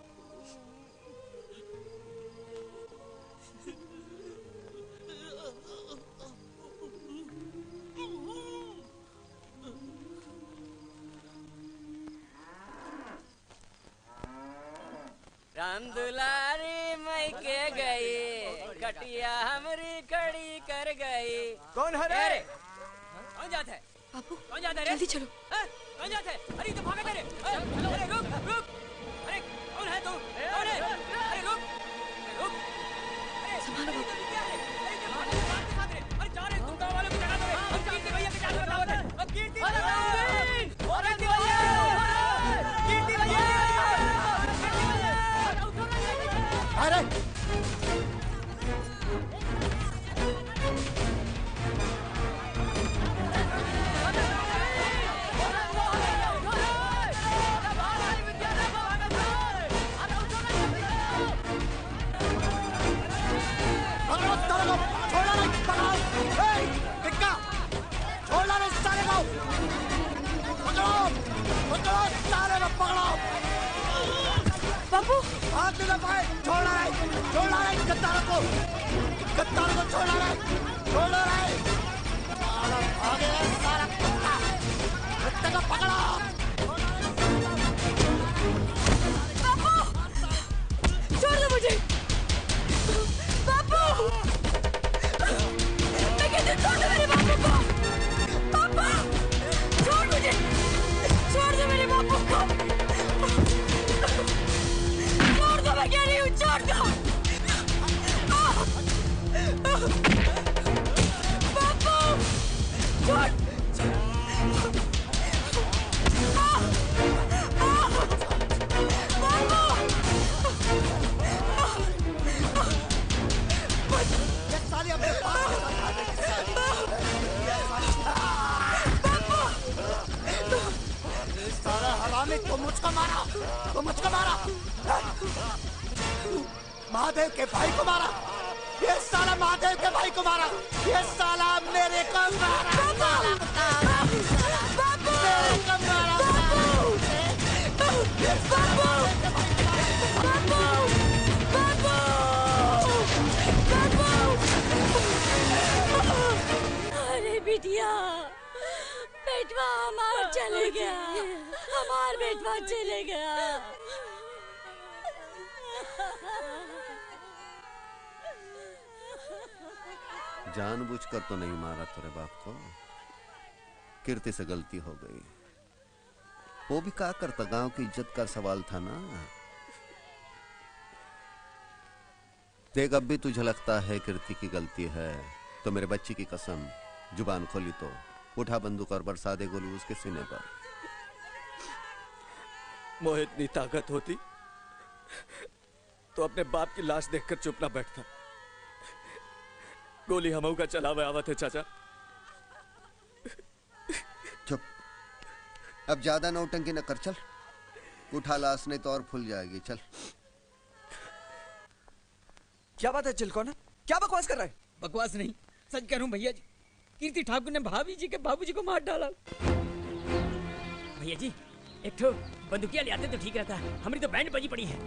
राम दुलारी मई के गई, कटिया हमरी खड़ी कर गई। कौन है रे? कौन जाता है? बापू कौन जाता है? जल्दी चलो। कौन जाता है? अरे तो भागा तेरे। अरे रुक रुक। अरे कौन है तू? कौन है? अरे रुक रुक। अरे संभालो बापू। क्या है? अरे क्या भाग दिखा दे। अरे जा रहे तुम गाँव वालों को जगा दो। अब कीर्ति भैया के जाकर बताओ रे। अब कीर्ति भैया। कीर्ति भैया। कीर्ति भैया। अरे बापू हाथ न पाए, छोड़ा है गद्दारों को छोड़ा है, छोड़ा है। आगे सारा कुत्ता को पकड़ो। बापू छोड़ दो मुझे। बापू मैं कहती हूँ छोड़ दो मेरे बापू को। पापा छोड़ मुझे, छोड़ दो मेरे बापू को। छोड़ दो, मैं कह रही हूँ छोड़ दो। बापू छोड़। साली अपने सारा हरामी तो मुझको मारा, महादेव के भाई को मारा। ये साला महादेव के भाई को मारा। ये साला मेरे को मारा। मेरे को अरे बिटिया, पेट बेटवा हमार चले गया, हमार बेटवा चले गया। जानबूझकर तो नहीं मारा तेरे बाप को, कीर्ति से गलती हो गई। वो भी क्या करता, गांव की इज्जत का सवाल था ना। देख अब भी तुझे लगता है कीर्ति की गलती है तो मेरे बच्ची की कसम, जुबान खोली तो उठा बंदूक और बरसा दे गोली उसके सीने पर। मोहे इतनी ताकत होती तो अपने बाप की लाश देखकर चुप ना बैठता। गोली हमऊ का चला हुआ आवत है चाचा। चुप, अब ज्यादा नौटंकी न कर, चल उठा लाश नहीं तो और फूल जाएगी। चल। क्या बात है चिलकोना, क्या बकवास कर रहा है? बकवास नहीं, सच कह रहा हूँ भैया जी। कीर्ति ठाकुर ने भाभी जी के बाबूजी को मार डाला। भैया जी एक तो बंदूकिया ले आते तो ठीक रहता, हमारी तो बैंड बजी पड़ी है।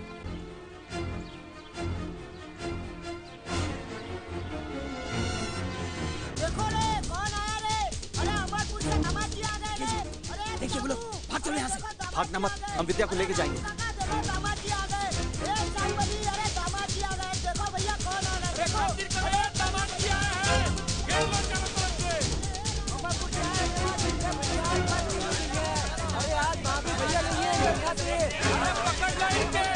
देखो रे कौन आया रे? अरे अमरपुर से दामाजी आ गए रे। अरे देखिए बोलो, भाग चलो यहाँ से। भागना मत, हम विद्या को लेके जाएंगे। दामाजी आ गए। ए साईबली, अरे दामाजी आ गए। देखो भैया कौन आ गए। देखो दामाजी आ गए। अमरपुर से आए अरे आज भाभी भैया नहीं है यहाँ से। अरे पकड़ लेंगे।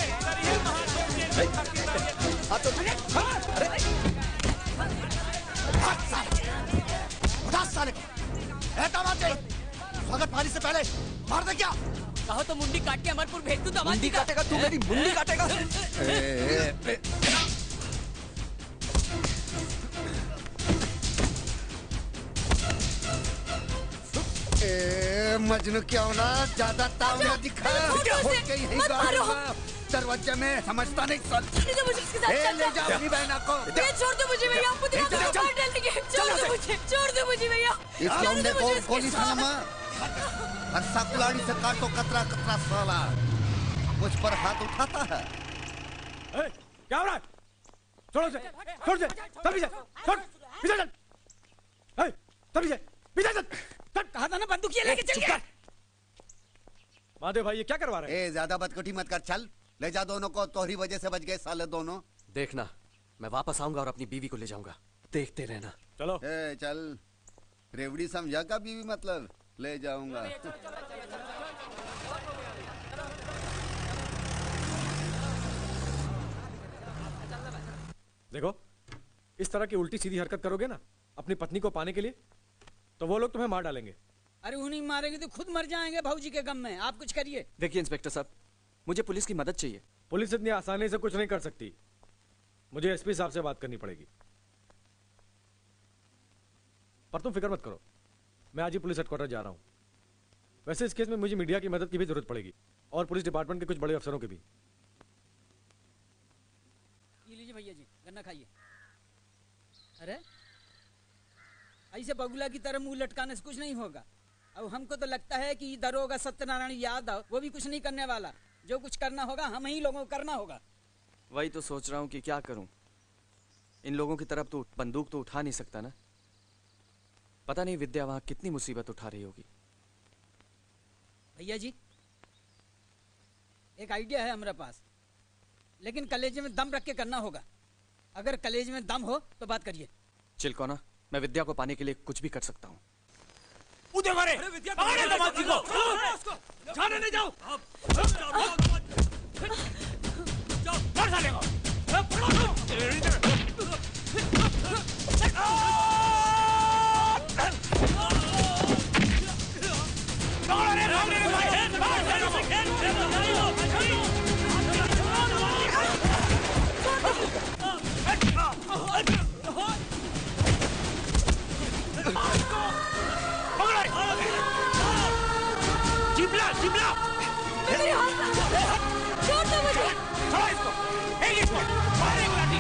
करिए साले स्वागत पानी से पहले मार दे क्या? कहो तो मुंडी काट के अमरपुर भेज दूं। मुंडी काटेगा तू, मेरी मुंडी काटेगा। मजनू क्यों ना ज्यादा ताव न दिखा। दरवाजे में समझता नहीं सन। ले जाओ अपनी बहना को। छोड़ दो मुझे भैया, छोड़ दो मुझे भैया। इस लौंडे को गोली थामा और साकुलाड़ी से काटो कतरा कतरा साला। मुझ पर हाथ उठाता है। क्या हो रहा है? छोड़ो से, छोड़ दे, चल पीछे, छोड़, पीछे चल। चल पीछे, पीछे चल। कहा था ना बंदूकिया लेके चल गया। महादेव भाई ये क्या करवा रहे हैं? ज्यादा बदकुटी मत कर, चल ले जा दोनों को। तोहरी वजह से बच गए साले दोनों। देखना मैं वापस आऊंगा और अपनी बीवी को ले जाऊंगा, देखते रहना। चलो। चल, रेवड़ी समझा का बीवी मतलब ले जाऊंगा। देखो इस तरह की उल्टी सीधी हरकत करोगे ना अपनी पत्नी को पाने के लिए तो वो लोग तुम्हें मार डालेंगे। अरे उन्हीं मारेंगे तो खुद मर जाएंगे भाऊजी के गम में। आप कुछ करिए। देखिए इंस्पेक्टर साहब, मुझे पुलिस की मदद चाहिए। पुलिस इतनी आसानी से कुछ नहीं कर सकती, मुझे एसपी साहब से बात करनी पड़ेगी। पर तुम फिक्र मत करो, मैं आज ही पुलिस हेडक्वार्टर जा रहा हूं। वैसे इस केस में मुझे मीडिया की मदद की भी जरूरत पड़ेगी और पुलिस डिपार्टमेंट के कुछ बड़े अफसरों की भी। ये लीजिए भैया जी, गन्ना खाइए। अरे ऐसे बगुला की तरह मुंह लटकाने से कुछ नहीं होगा। अब हमको तो लगता है कि दरोगा सत्यनारायण यादव वो भी कुछ नहीं करने वाला। जो कुछ करना होगा हम ही लोगों को करना होगा। वही तो सोच रहा हूँ कि क्या करूं। इन लोगों की तरफ तो बंदूक तो उठा नहीं सकता ना। पता नहीं विद्या वहां कितनी मुसीबत उठा रही होगी। भैया जी एक आइडिया है हमारे पास, लेकिन कलेजे में दम रख के करना होगा। अगर कलेजे में दम हो तो बात करिए। चिलकोना, मैं विद्या को पाने के लिए कुछ भी कर सकता हूँ। उधर मारे, मारे दामाद जी को, जाने नहीं जाओ, जाओ, मार साले को, चिपला चिपला मेरे हाथ छोड़ दो मुझे। छोड़ो इसको, एक इसको, मारे गुलाटी।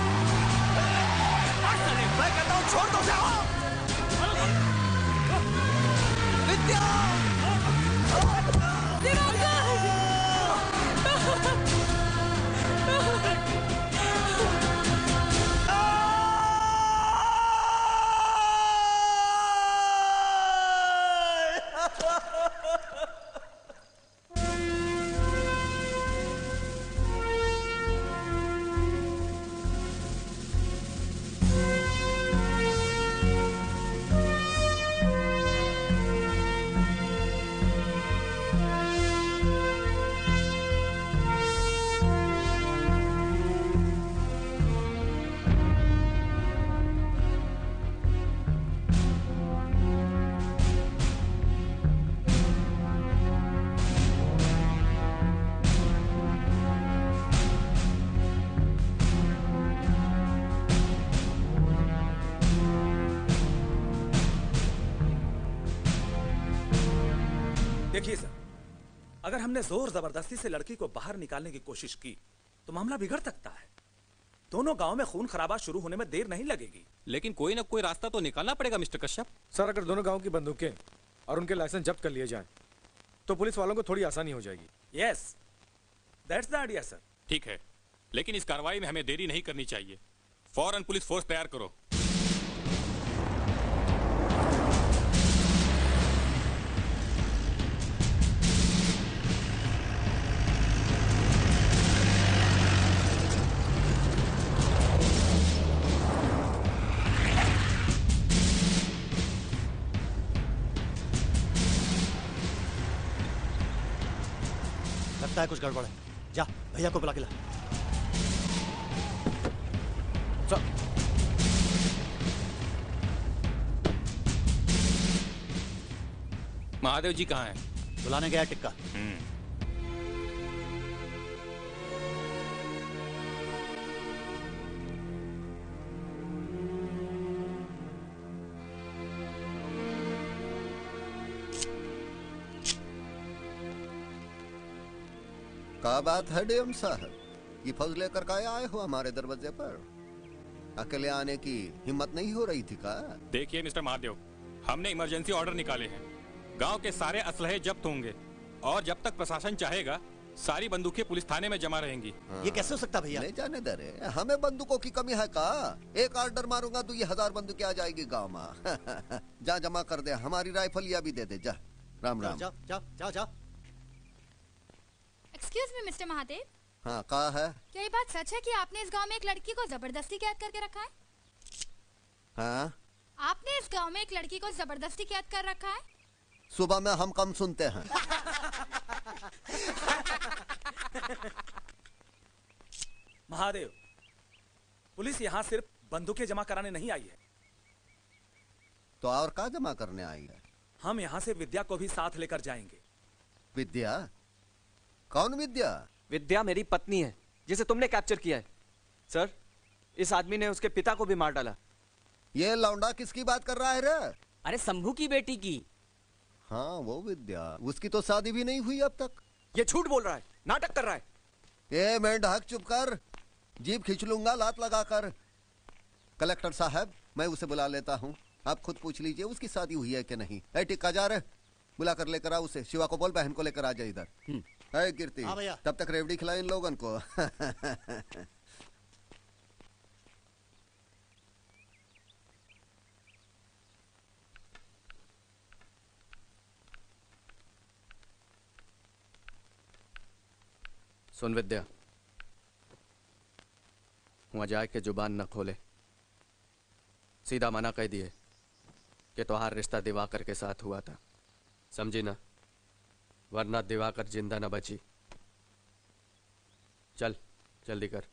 देखिए सर, अगर हमने जोर जबरदस्ती से लड़की को बाहर निकालने की कोशिश की तो मामला बिगड़ सकता है। दोनों गांव में खून खराबा शुरू होने में देर नहीं लगेगी। लेकिन कोई ना कोई रास्ता तो निकालना पड़ेगा मिस्टर कश्यप। सर, अगर दोनों गांव की बंदूकें और उनके लाइसेंस जब्त कर लिए जाएं, तो पुलिस वालों को थोड़ी आसानी हो जाएगी। Yes, that's the idea sir. ठीक है, लेकिन इस कार्रवाई में हमें देरी नहीं करनी चाहिए। फौरन पुलिस फोर्स तैयार करो। लगता है कुछ गड़बड़ है। जा भैया को बुला के ला। महादेव जी कहाँ हैं? बुलाने गया टिक्का। क्या बात है डीएम साहब, ये फौज लेकर का आए हो हमारे दरवाजे पर? अकेले आने की हिम्मत नहीं हो रही थी का? देखिए मिस्टर महादेव, हमने इमरजेंसी ऑर्डर निकाले हैं। गांव के सारे असलहे जब्त होंगे और जब तक प्रशासन चाहेगा सारी बंदूकें पुलिस थाने में जमा रहेंगी। ये कैसे हो सकता भैया? नहीं जाने दे रहे, हमें बंदूकों की कमी है का? एक ऑर्डर मारूंगा तो ये 1000 बंदूकें आ जाएगी गांव में। जा जमा कर दे, हमारी राइफल या भी दे दे। जा राम राम। जा जा जा जा। Excuse me mister Mahadev. हाँ, कहा है? क्या ये बात सच है कि आपने इस गांव में एक लड़की को जबरदस्ती कैद करके रखा है? हाँ? आपने इस गांव में एक लड़की को जबरदस्ती कैद कर रखा है? सुबह में हम कम सुनते हैं। महादेव, पुलिस यहाँ सिर्फ बंदूकें जमा कराने नहीं आई है। तो और क्या जमा करने आई है? हम यहाँ से विद्या को भी साथ लेकर जाएंगे। विद्या? कौन विद्या? विद्या मेरी पत्नी है जिसे तुमने कैप्चर किया है। सर, इस आदमी ने उसके पिता को भी मार डाला। ये लौंडा किसकी बात कर रहा है रे? अरे शंभू की बेटी की। हाँ, वो विद्या, उसकी तो शादी भी नहीं हुई अब तक। ये झूठ बोल रहा है, नाटक कर रहा है। ए मेंढक, चुप कर, जीप खींच लूंगा लात लगाकर। कलेक्टर साहब, मैं उसे बुला लेता हूँ, आप खुद पूछ लीजिए उसकी शादी हुई है कि नहीं। ए टिक्का, जा रहे, बुला कर लेकर आ उसे। शिवा को बोल बहन को लेकर आ जाए इधर। है कीर्ति, तब तक रेवड़ी खिलाए इन लोगन को। सुन विद्या, वहां जाए के जुबान न खोले, सीधा मना कह दिए कि तुम्हारा रिश्ता दिवाकर के साथ हुआ था, समझी ना? वरना दिवाकर जिंदा न बची। चल जल्दी कर।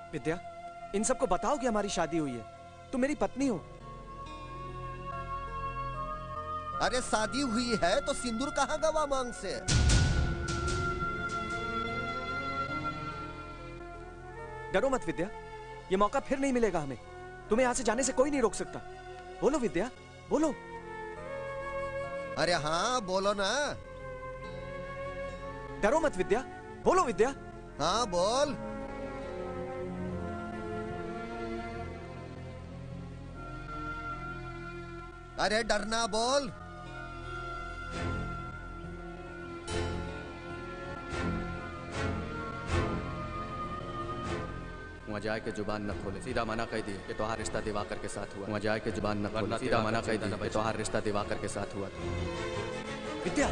विद्या, इन सबको बताओ कि हमारी शादी हुई है, तुम मेरी पत्नी हो। अरे शादी हुई है तो सिंदूर कहाँ गवा मांग से? डरो मत विद्या, ये मौका फिर नहीं मिलेगा हमें। तुम्हें यहाँ से जाने से कोई नहीं रोक सकता। बोलो विद्या, बोलो। अरे हाँ, बोलो ना। डरो मत विद्या, बोलो विद्या। हाँ बोल। अरे डरना, बोल। वहाँ जाए के जुबान न खोले, सीधा मना कह दिए कि तोहार रिश्ता दिवाकर के साथ हुआ। वहाँ जाए के जुबान न खोले, सीधा मना कह दिए कि तोहार रिश्ता दिवाकर के साथ हुआ। विद्या,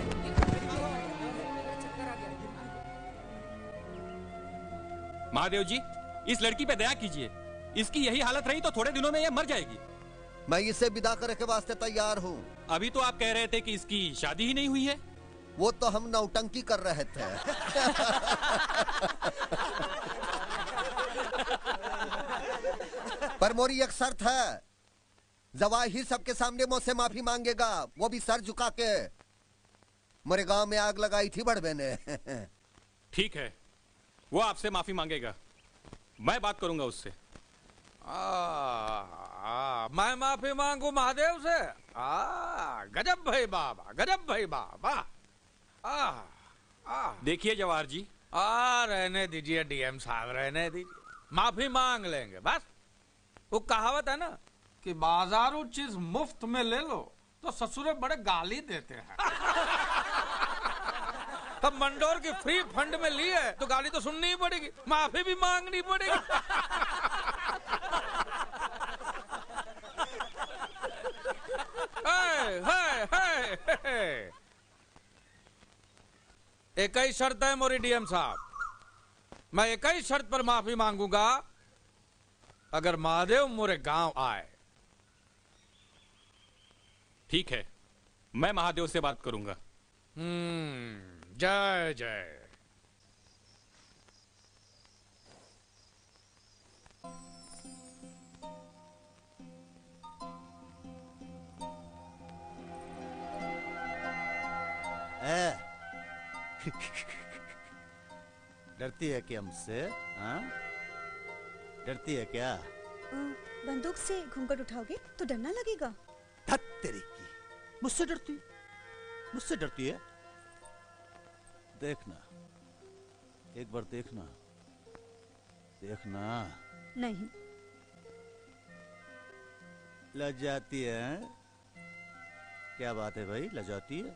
महादेव जी, इस लड़की पे दया कीजिए। इसकी यही हालत रही तो थोड़े दिनों में ये मर जाएगी। मैं इसे विदा करने के वास्ते तैयार हूँ। अभी तो आप कह रहे थे कि इसकी शादी ही नहीं हुई है। वो तो हम नौटंकी कर रहे थे। पर मोरी एक शर्त है, जवाहिर सबके सामने मुझसे माफी मांगेगा, वो भी सर झुका के। मेरे गांव में आग लगाई थी बड़बे ने। ठीक है, वो आपसे माफी मांगेगा, मैं बात करूंगा उससे। मैं माफी मांगू महादेव से? गजब भाई बाबा, गजब भाई बाबा। देखिए जवाहर जी, रहने दीजिए डीएम साहब, रहने दीजिए, माफी मांग लेंगे बस। वो कहावत है ना कि बाजारू चीज मुफ्त में ले लो तो ससुरे बड़े गाली देते हैं। तब मंडोर की फ्री फंड में ली है तो गाली तो सुननी ही पड़ेगी, माफी भी मांगनी पड़ेगी। एक ही शर्त है मोरी डीएम साहब, मैं एक ही शर्त पर माफी मांगूंगा, अगर महादेव मोरे गांव आए। ठीक है, मैं महादेव से बात करूंगा। जय जय। डरती है क्या हमसे? हाँ, डरती है क्या? बंदूक से घूंघट उठाओगे तो डर ना लगेगा? धत तेरी की, मुझसे डरती, मुझसे डरती है? देखना, एक बार देखना, देखना। नहीं। लजाती है? क्या बात है भाई, लजाती है?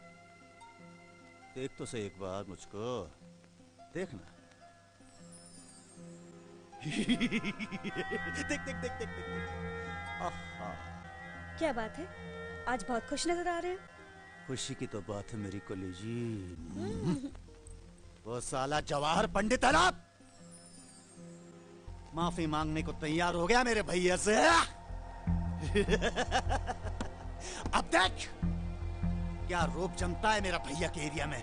देख तो सही एक बार मुझको, देखना। देख देख देख देख देख। आहा। क्या बात है, आज बहुत खुश नजर आ रहे हैं। खुशी की तो बात है मेरी कलेजी। वो साला जवाहर पंडित है ना, माफी मांगने को तैयार हो गया मेरे भैया से। अब देख क्या रोब जमता है मेरा भैया के एरिया में।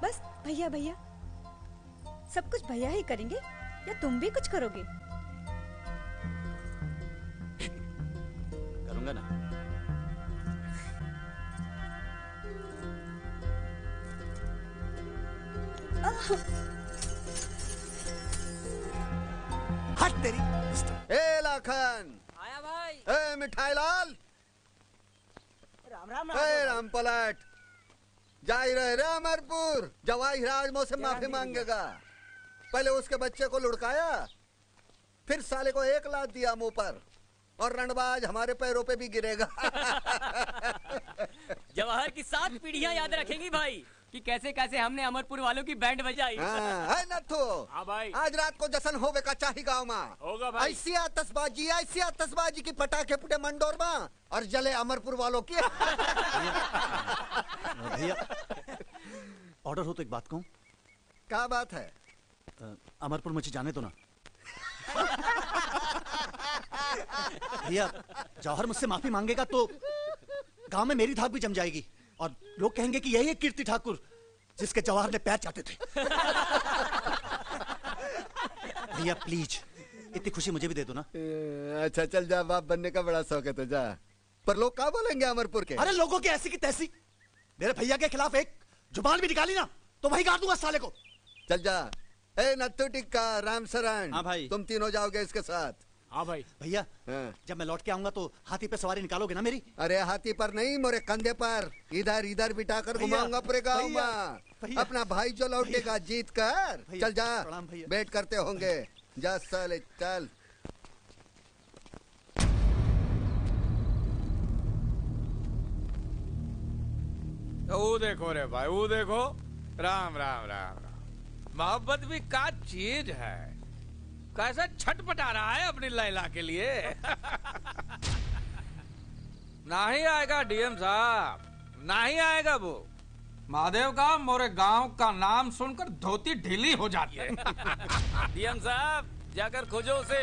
बस भैया भैया, सब कुछ भैया ही करेंगे या तुम भी कुछ करोगे? करूंगा ना। हट तेरी। ए लाखन, आया भाई। ए मिठाई लाल, राम राम ए राम पलट, जा ही रहे रे अमरपुर। जवाहिर आज मुझसे माफी मांगेगा। पहले उसके बच्चे को लुढ़काया, फिर साले को एक लात दिया मुंह पर, और रणबाज हमारे पैरों पे भी गिरेगा। जवाहर की 7 पीढ़ियां याद रखेंगी भाई कि कैसे कैसे हमने अमरपुर वालों की बैंड बजाई। है नथु, हाँ भाई, आज रात को जश्न होवे का चाही गाँव में। होगा भाई। ऐसी आतशबाजी की पटाखे फुटे मंडोर में और जले अमरपुर वालों की। भैया ऑर्डर हो तो एक बात कहूँ। क्या बात है? अमरपुर मुझे जाने दो ना। भैया जौहर मुझसे माफी मांगेगा तो गांव में मेरी धाक भी जम जाएगी और लोग कहेंगे कि यही है कीर्ति ठाकुर जिसके जवाहर ने पैर चाटे थे। भैया प्लीज इतनी खुशी मुझे भी दे दो ना। अच्छा चल जा, बाप बनने का बड़ा शौक है तो जा। पर लोग क्या बोलेंगे अमरपुर के? अरे लोगों की ऐसी की तैसी, मेरे भैया के खिलाफ एक जुबान भी निकाली ना तो वही गाड़ दूंगा साले को। चल जा। ए नत्थु टिक्का, राम शरण। हाँ भाई। तुम तीनों जाओगे इसके साथ। हाँ भाई। भैया जब मैं लौट के आऊंगा तो हाथी पे सवारी निकालोगे ना मेरी? अरे हाथी पर नहीं, मोरे कंधे पर इधर इधर बिठा कर घुमाऊंगा पूरे गाँव में। अपना भाई जो लौटेगा जीत कर। चल जा, वेट करते होंगे। जा साले चल। वो देखो रे भाई, वो देखो। राम राम राम राम। मोहब्बत भी का चीज है। कैसे छटपटा रहा है अपनी लैला के लिए। नहीं आएगा डीएम साहब, नहीं आएगा वो। महादेव का मोरे गांव का नाम सुनकर धोती ढीली हो जाती है। डीएम साहब जाकर खोजो उसे,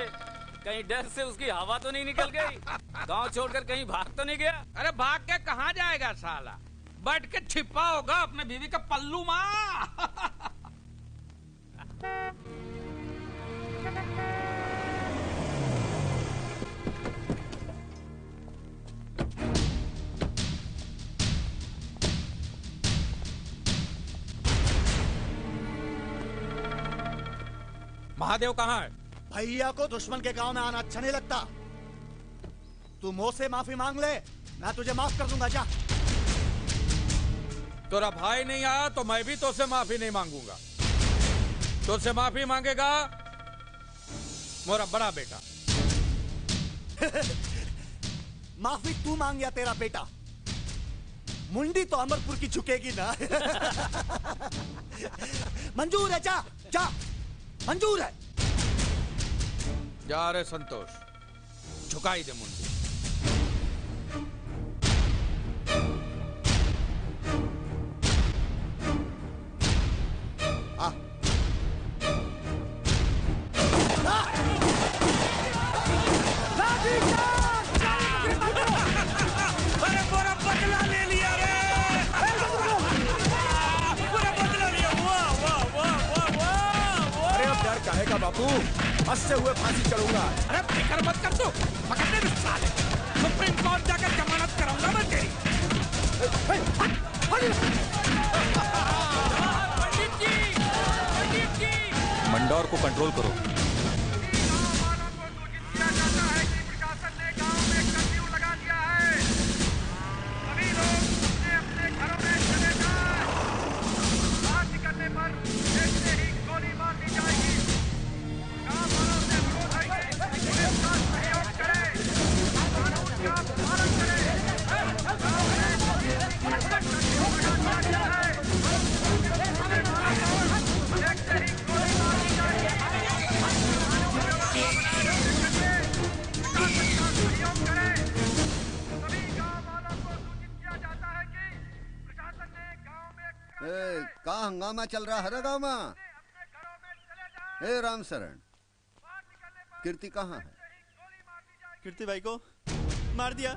कहीं डर से उसकी हवा तो नहीं निकल गई, गांव छोड़कर कहीं भाग तो नहीं गया। अरे भाग के कहाँ जाएगा साला, बैठ के छिपा होगा अपने बीवी का पल्लू माँ। महादेव कहाँ है? भैया को दुश्मन के गांव में आना अच्छा नहीं लगता। तू मुंह से माफी मांग ले, मैं तुझे माफ कर दूंगा। जा। तेरा भाई नहीं आया तो मैं भी तुझसे माफी नहीं मांगूंगा। तुझसे माफी मांगेगा मेरा बड़ा बेटा। माफी तू मांग या तेरा बेटा, मुंडी तो अमरपुर की झुकेगी ना। मंजूर है, जा जा, मंजूर है। जा रे संतोष, झुकाई दे मुंडी। अरे पूरा बदला ले लिया रे, पूरा बदला लिया। वाह वाह वाह वाह वाह। अरे अब डर काहे का बापू, हंसते हुए फांसी चढ़ूंगा। अरे फिक्र मत कर, तू पकड़ने में साले सुप्रीम कोर्ट जाकर जमानत कराऊंगा मैं तेरी। पंडित जी, पंडित जी, मंडौर को कंट्रोल करो। कहाँ हंगामा चल रहा है गाँव में? ए राम शरण, कीर्ति कहाँ है? कीर्ति भाई को मार दिया।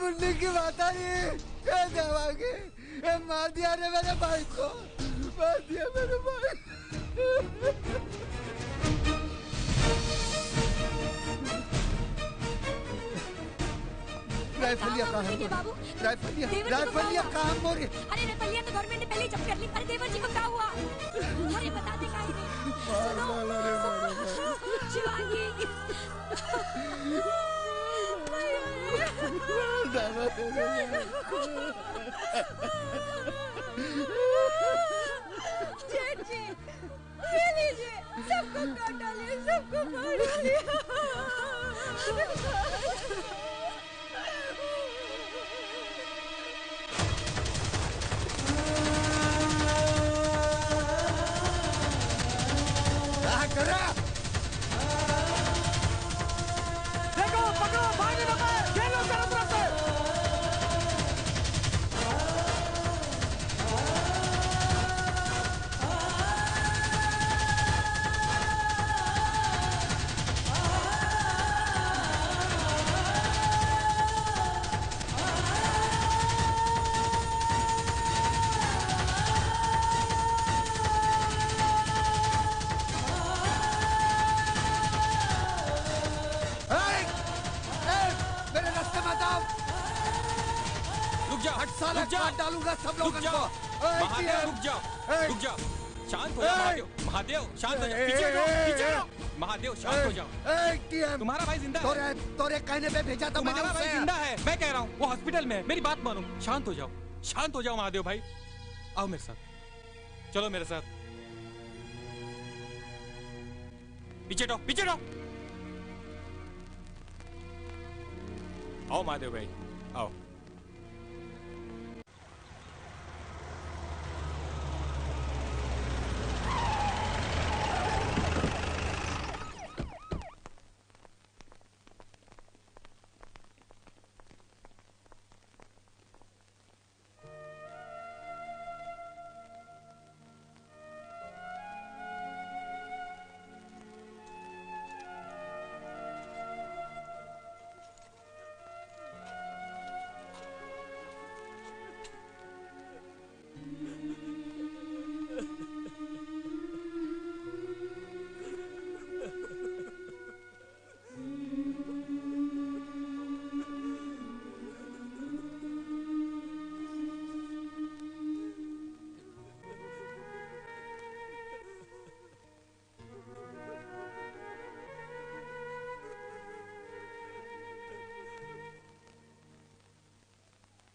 मुन्नी की बात आई, जावागे मार दिया रे मेरे भाई को, मार दिया मेरे भाई। राइफलिया कहाँ है? राइफलिया, राइफलिया कहाँ मोरे? अरे राइफलिया तो गवर्नमेंट ने पहले ही जब्त कर ली। अरे देवर जी को क्या हुआ? अरे बता दे काहे नहीं? शिवांगी, जेठ जी, ये लीजिए, सबको काट डालिए, सबको काट डालिए। देखो पकड़ो, भाई ने ये लो चारों तरफ से। जाओ, हट साले, काट डालूंगा सब लोगों को। महादेव रुक जाओ, शांत हो जाओ महादेव, महादेव शांत हो जाओ, पीछे हटो, महादेव शांत हो जाओ। तुम्हारा भाई जिंदा है। तोरे कहने पे भेजा था मैंने तुम्हारा उसे। भाई जिंदा है, मैं कह रहा हूँ, वो हॉस्पिटल में है, मेरी बात मानो, शांत हो जाओ महादेव भाई, आओ मेरे साथ, चलो मेरे साथ, पीछे हटो, आओ महादेव भाई, आओ।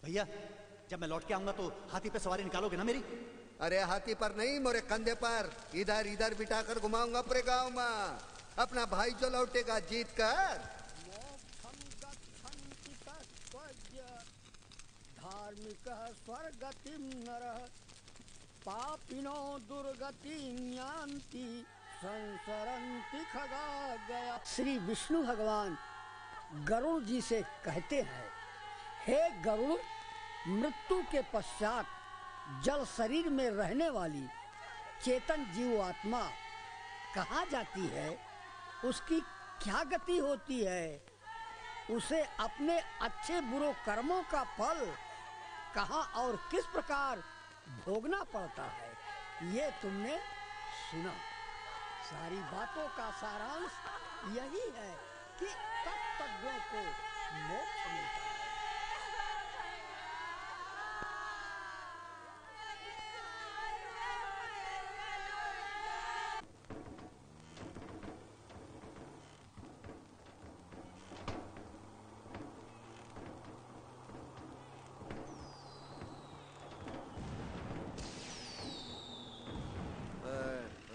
भैया जब मैं लौट के आऊंगा तो हाथी पे सवारी निकालोगे ना मेरी? अरे हाथी पर नहीं, मोरे कंधे पर इधर इधर बिठा कर घुमाऊंगा पूरे गांव में। अपना भाई जो लौटेगा जीत कर। धार्मिक स्वर्गतिम नरः पापिनो दुर्गतिं यान्ति संसरन्ति खगागया। श्री विष्णु भगवान गरुड़ जी से कहते हैं, हे गरुड़, मृत्यु के पश्चात जल शरीर में रहने वाली चेतन जीव आत्मा कहाँ जाती है, उसकी क्या गति होती है, उसे अपने अच्छे बुरे कर्मों का फल कहाँ और किस प्रकार भोगना पड़ता है, ये तुमने सुना। सारी बातों का सारांश यही है कि तत्वज्ञों को मोक्ष मिलता है।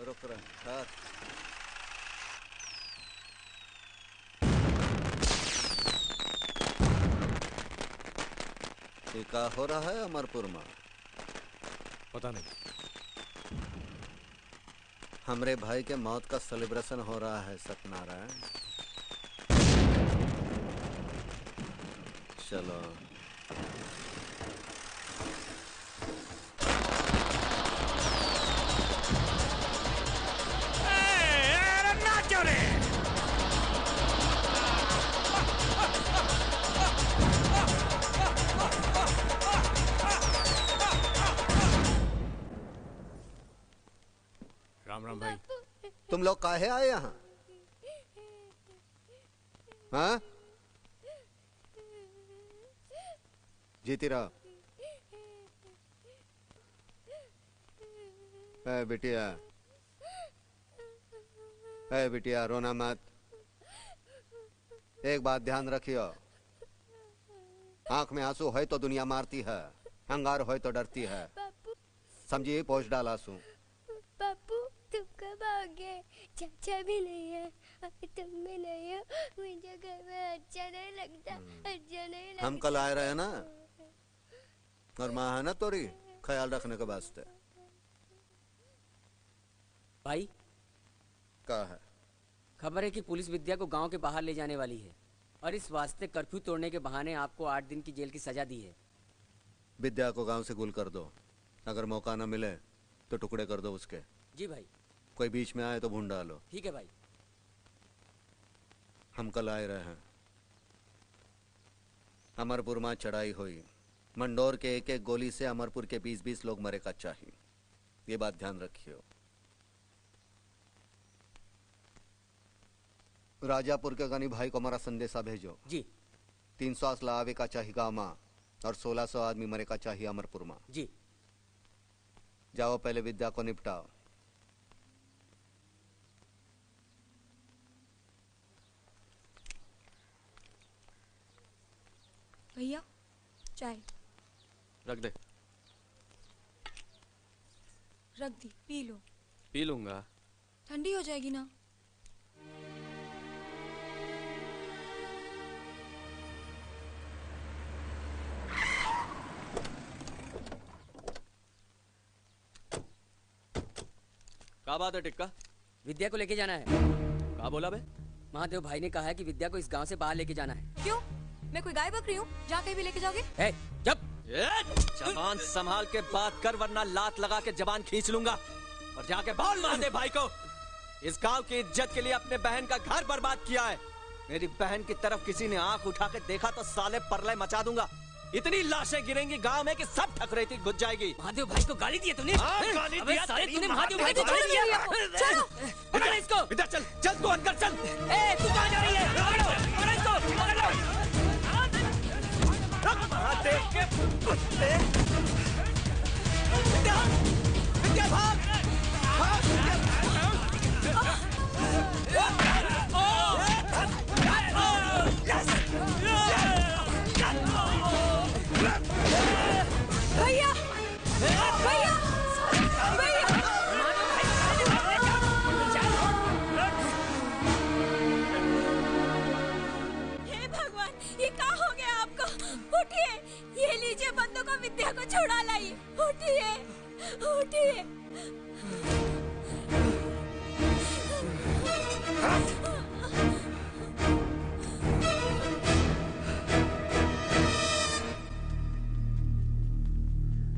रुक रहा क्या हो रहा है अमरपुर में? पता नहीं। हमरे भाई के मौत का सेलिब्रेशन हो रहा है सत्यनारायण। चलो राम राम भाई। तुम लोग काहे आए यहाँ? हाँ? जीती रहो। बिटिया, बिटिया रोना मत। एक बात ध्यान रखियो, आंख में आंसू है तो दुनिया मारती है, अंगार हो तो डरती है। समझिए, पोछ डाला सू। पापू तुम कब आओगे? चाचा भी नहीं है, तुम भी नहीं हो, मुझे घर में अच्छा नहीं लगता, अच्छा नहीं लगता। हम कल आए रहे ना, और माँ है ना तोरी ख्याल रखने के वास्ते। भाई क्या है? खबर है कि पुलिस विद्या को गांव के बाहर ले जाने वाली है, और इस वास्ते कर्फ्यू तोड़ने के बहाने आपको 8 दिन की जेल की सजा दी है। विद्या को गांव से गुल कर दो, अगर मौका न मिले तो टुकड़े कर दो उसके। जी भाई। कोई बीच में आए तो भून डालो। ठीक है भाई। हम कल आए रहे हैं, अमरपुर में चढ़ाई हुई, मंडोर के एक एक गोली से अमरपुर के 20-20 लोग मरे का चाहिए, ये बात ध्यान रखियो। राजापुर के गनी भाई को हमारा संदेशा भेजो। जी। 300 असला आवे का चाहिए गाँव में, और 1600 आदमी मरे का चाहिए अमरपुर में। जी। जाओ पहले विद्या को निपटाओ। भैया चाय रख दे। रख दी, पी लो। पी लूंगा। ठंडी हो जाएगी ना। क्या बात है टिक्का? विद्या को लेके जाना है। क्या बोला बे? महादेव भाई ने कहा है कि विद्या को इस गांव से बाहर लेके जाना है। क्यों? मैं कोई गाय बकरी हूँ जहाँ कहीं भी लेके जाओगे? जब जबान संभाल के बात कर वरना लात लगा के जबान खींच लूंगा। और जाके बोल महादेव भाई को, इस गांव की इज्जत के लिए अपने बहन का घर बर्बाद किया है। मेरी बहन की तरफ किसी ने आंख उठा के देखा तो साले परले मचा दूंगा। इतनी लाशें गिरेंगी गांव में कि सब ठकरेती घुस जाएगी। महादेव भाई को गाली दी तूने? गाली दिया साले तेरी तूने माँ महादेव को। भाई को गाली दिया? चलो पकड़ इसको। विद्या चल चल तू अंदर चल। तू कहाँ जा रही है? पकड़ो इसको, पकड़ लो। महादेव के कुत्ते। विद्या विद्या भाग भाग भैया भैया हे भगवान, ये क्या हो गया आपको? उठिए, ये लीजिए बंदूक को, विद्या को छुड़ा लाइए। उठिए उठिए।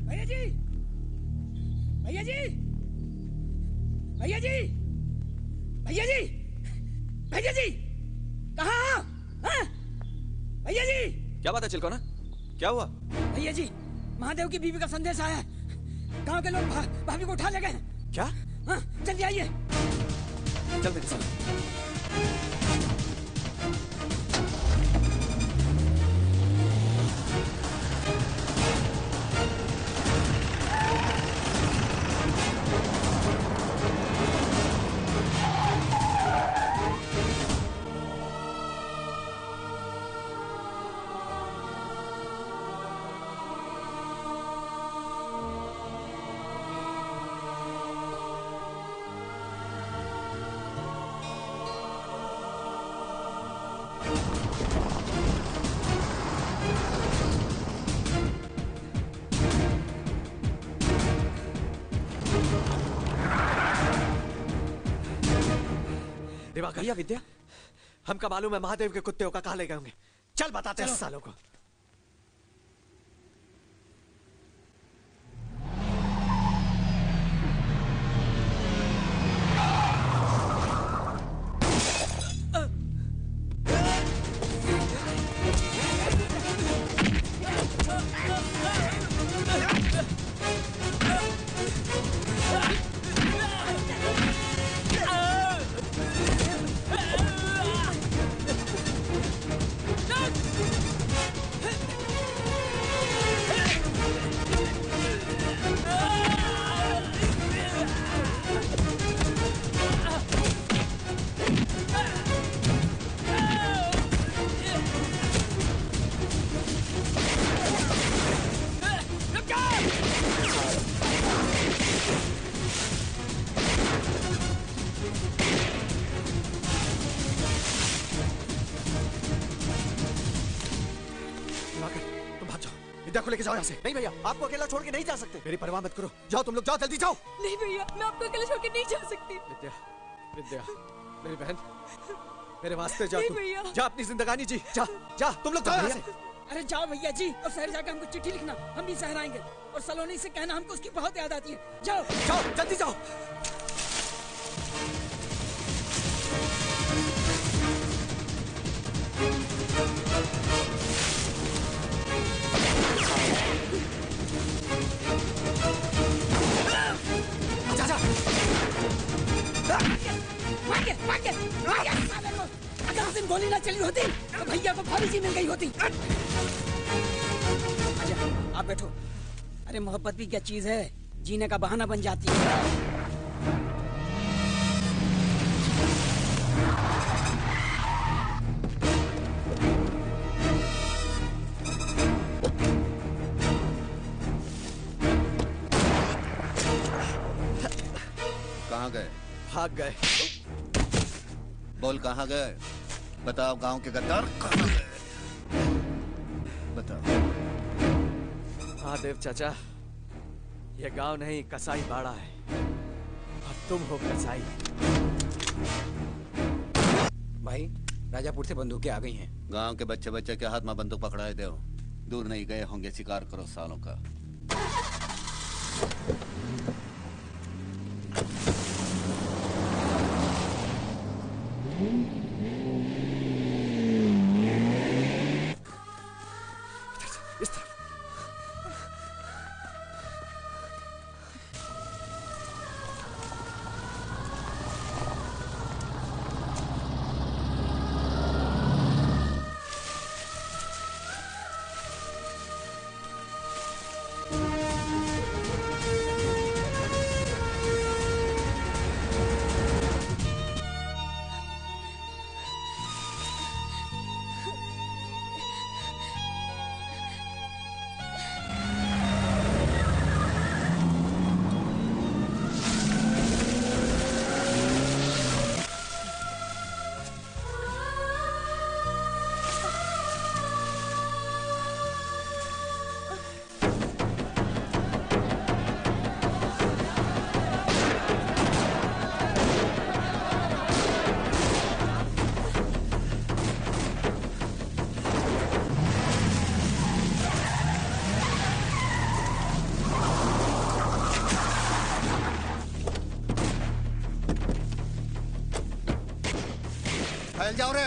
भैया जी, भैया जी, भैया जी, भैया जी, भैया जी, कहाँ? भैया जी। क्या बात है चिलकोना? क्या हुआ? भैया जी, महादेव की बीवी का संदेश आया है। गांव के लोग भाभी को उठा ले गए। क्या? हाँ, जल्दी आइए। चल मेरे साथ। दिवाकर भैया विद्या, हमका मालूम है महादेव के कुत्ते का कहाँ ले गए होंगे। चल बताते हैं सालों को। को लेके जाओ यहाँ से। नहीं भैया, आपको अकेला छोड़ के नहीं जा सकते। मेरी परवाह मत करो, जाओ तुम लोग, जाओ जल्दी जाओ। नहीं भैया, मैं आपको अकेले छोड़ के नहीं जा सकती। विद्या, विद्या, मेरी बहन, मेरे वास्ते जा तू, भैया। जा अपनी जिंदगानी जी, जा, जा तुम लोग जाओ यहाँ से। अरे जाओ भैया जी, और शहर जाकर हमको चिट्ठी लिखना, हम भी शहर आएंगे। और सलोनी से कहना हमको उसकी बहुत याद आती है। जाओ जाओ जल्दी जाओ। अगर उस दिन गोली ना चली होती तो भैया को भाभी जी मिल गई होती। आप बैठो। अरे मोहब्बत भी क्या चीज है, जीने का बहाना बन जाती है। कहाँ गए? भाग गए। बोल कहाँ गए? बताओ गांव के गद्दार कहाँ गए? बताओ। महादेव चाचा, ये गांव नहीं कसाई बाड़ा है और तुम हो कसाई। भाई राजापुर से बंदूकें आ गई हैं। गांव के बच्चे बच्चे के हाथ में बंदूक पकड़ाए दो। दूर नहीं गए होंगे शिकार करो सालों का। इस तरफ। फैल जाओ रे।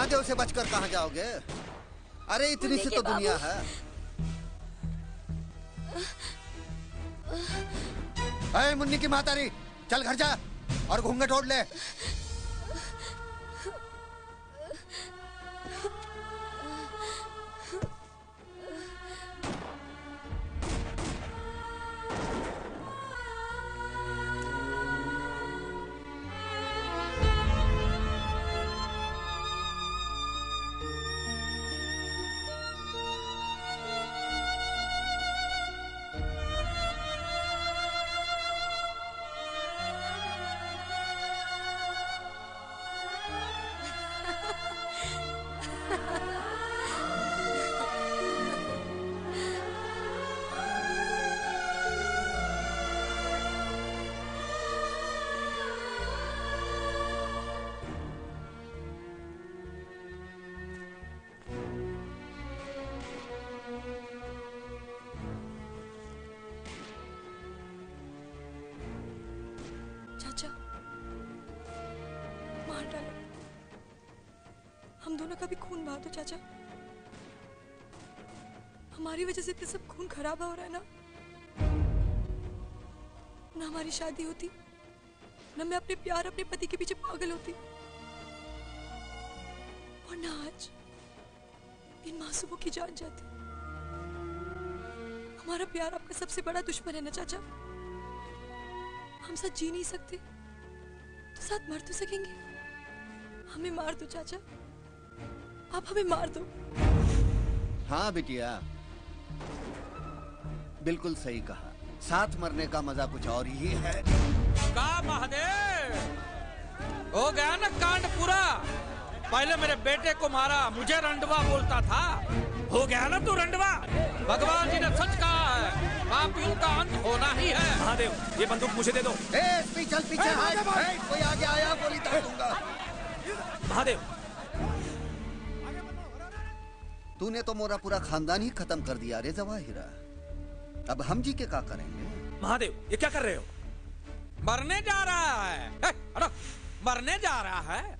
महादेव से बचकर कहाँ जाओगे? अरे इतनी सी तो दुनिया है। अरे मुन्नी की मातारी, चल घर जा और घूंघट ओढ़ ले। मार डालो। हम दोनों का भी खून बहा दो चाचा। हमारी वजह से सब खून खराब हो रहा है ना। ना हमारी शादी होती, ना मैं अपने प्यार अपने पति के पीछे पागल होती, और ना आज इन मासूमों की जान जाती। हमारा प्यार आपका सबसे बड़ा दुश्मन है ना चाचा। हम साथ जी नहीं सकते तो साथ मर तो सकेंगे। हमें मार दो चाचा, आप हमें मार दो। हाँ बिटिया, बिल्कुल सही कहा। साथ मरने का मजा कुछ और ही है। का महादेव, हो गया ना कांड पूरा। पहले मेरे बेटे को मारा, मुझे रंडवा बोलता था। हो गया ना तू रंडवा। भगवान जी ने सच कहा है, पापियों का अंत होना ही है। महादेव, ये बंदूक मुझे दे दो। चल पीछे हट। कोई आगे आया गोली दाग दूंगा। महादेव, तूने तो मोरा पूरा खानदान ही खत्म कर दिया रे जवाहिरा। अब हम जी के क्या करेंगे? महादेव, ये क्या कर रहे हो? मरने जा रहा है। मरने जा रहा है।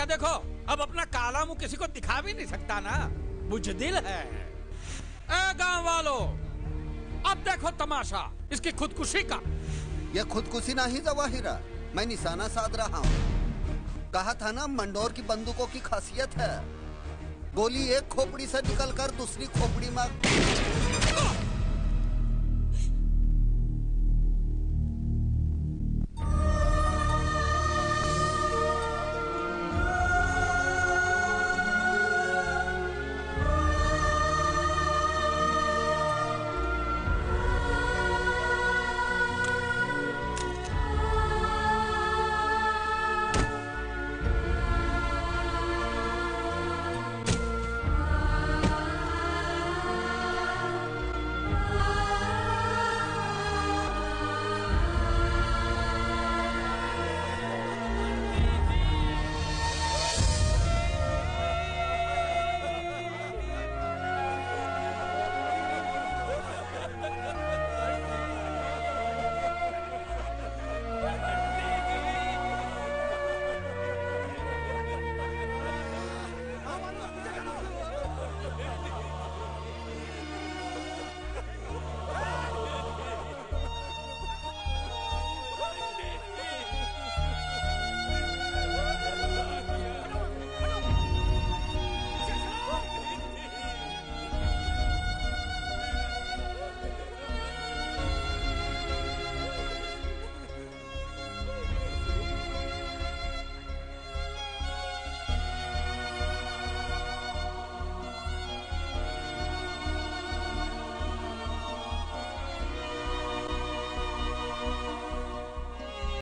देखो, अब अपना काला मुंह किसी को दिखा भी नहीं सकता ना। बुजदिल है। ए गांव वालों, अब देखो तमाशा इसकी खुदकुशी का। ये खुदकुशी नहीं जवाहिरा, मैं निशाना साध रहा हूँ। कहा था ना, मंडोर की बंदूकों की खासियत है, गोली एक खोपड़ी से निकलकर दूसरी खोपड़ी में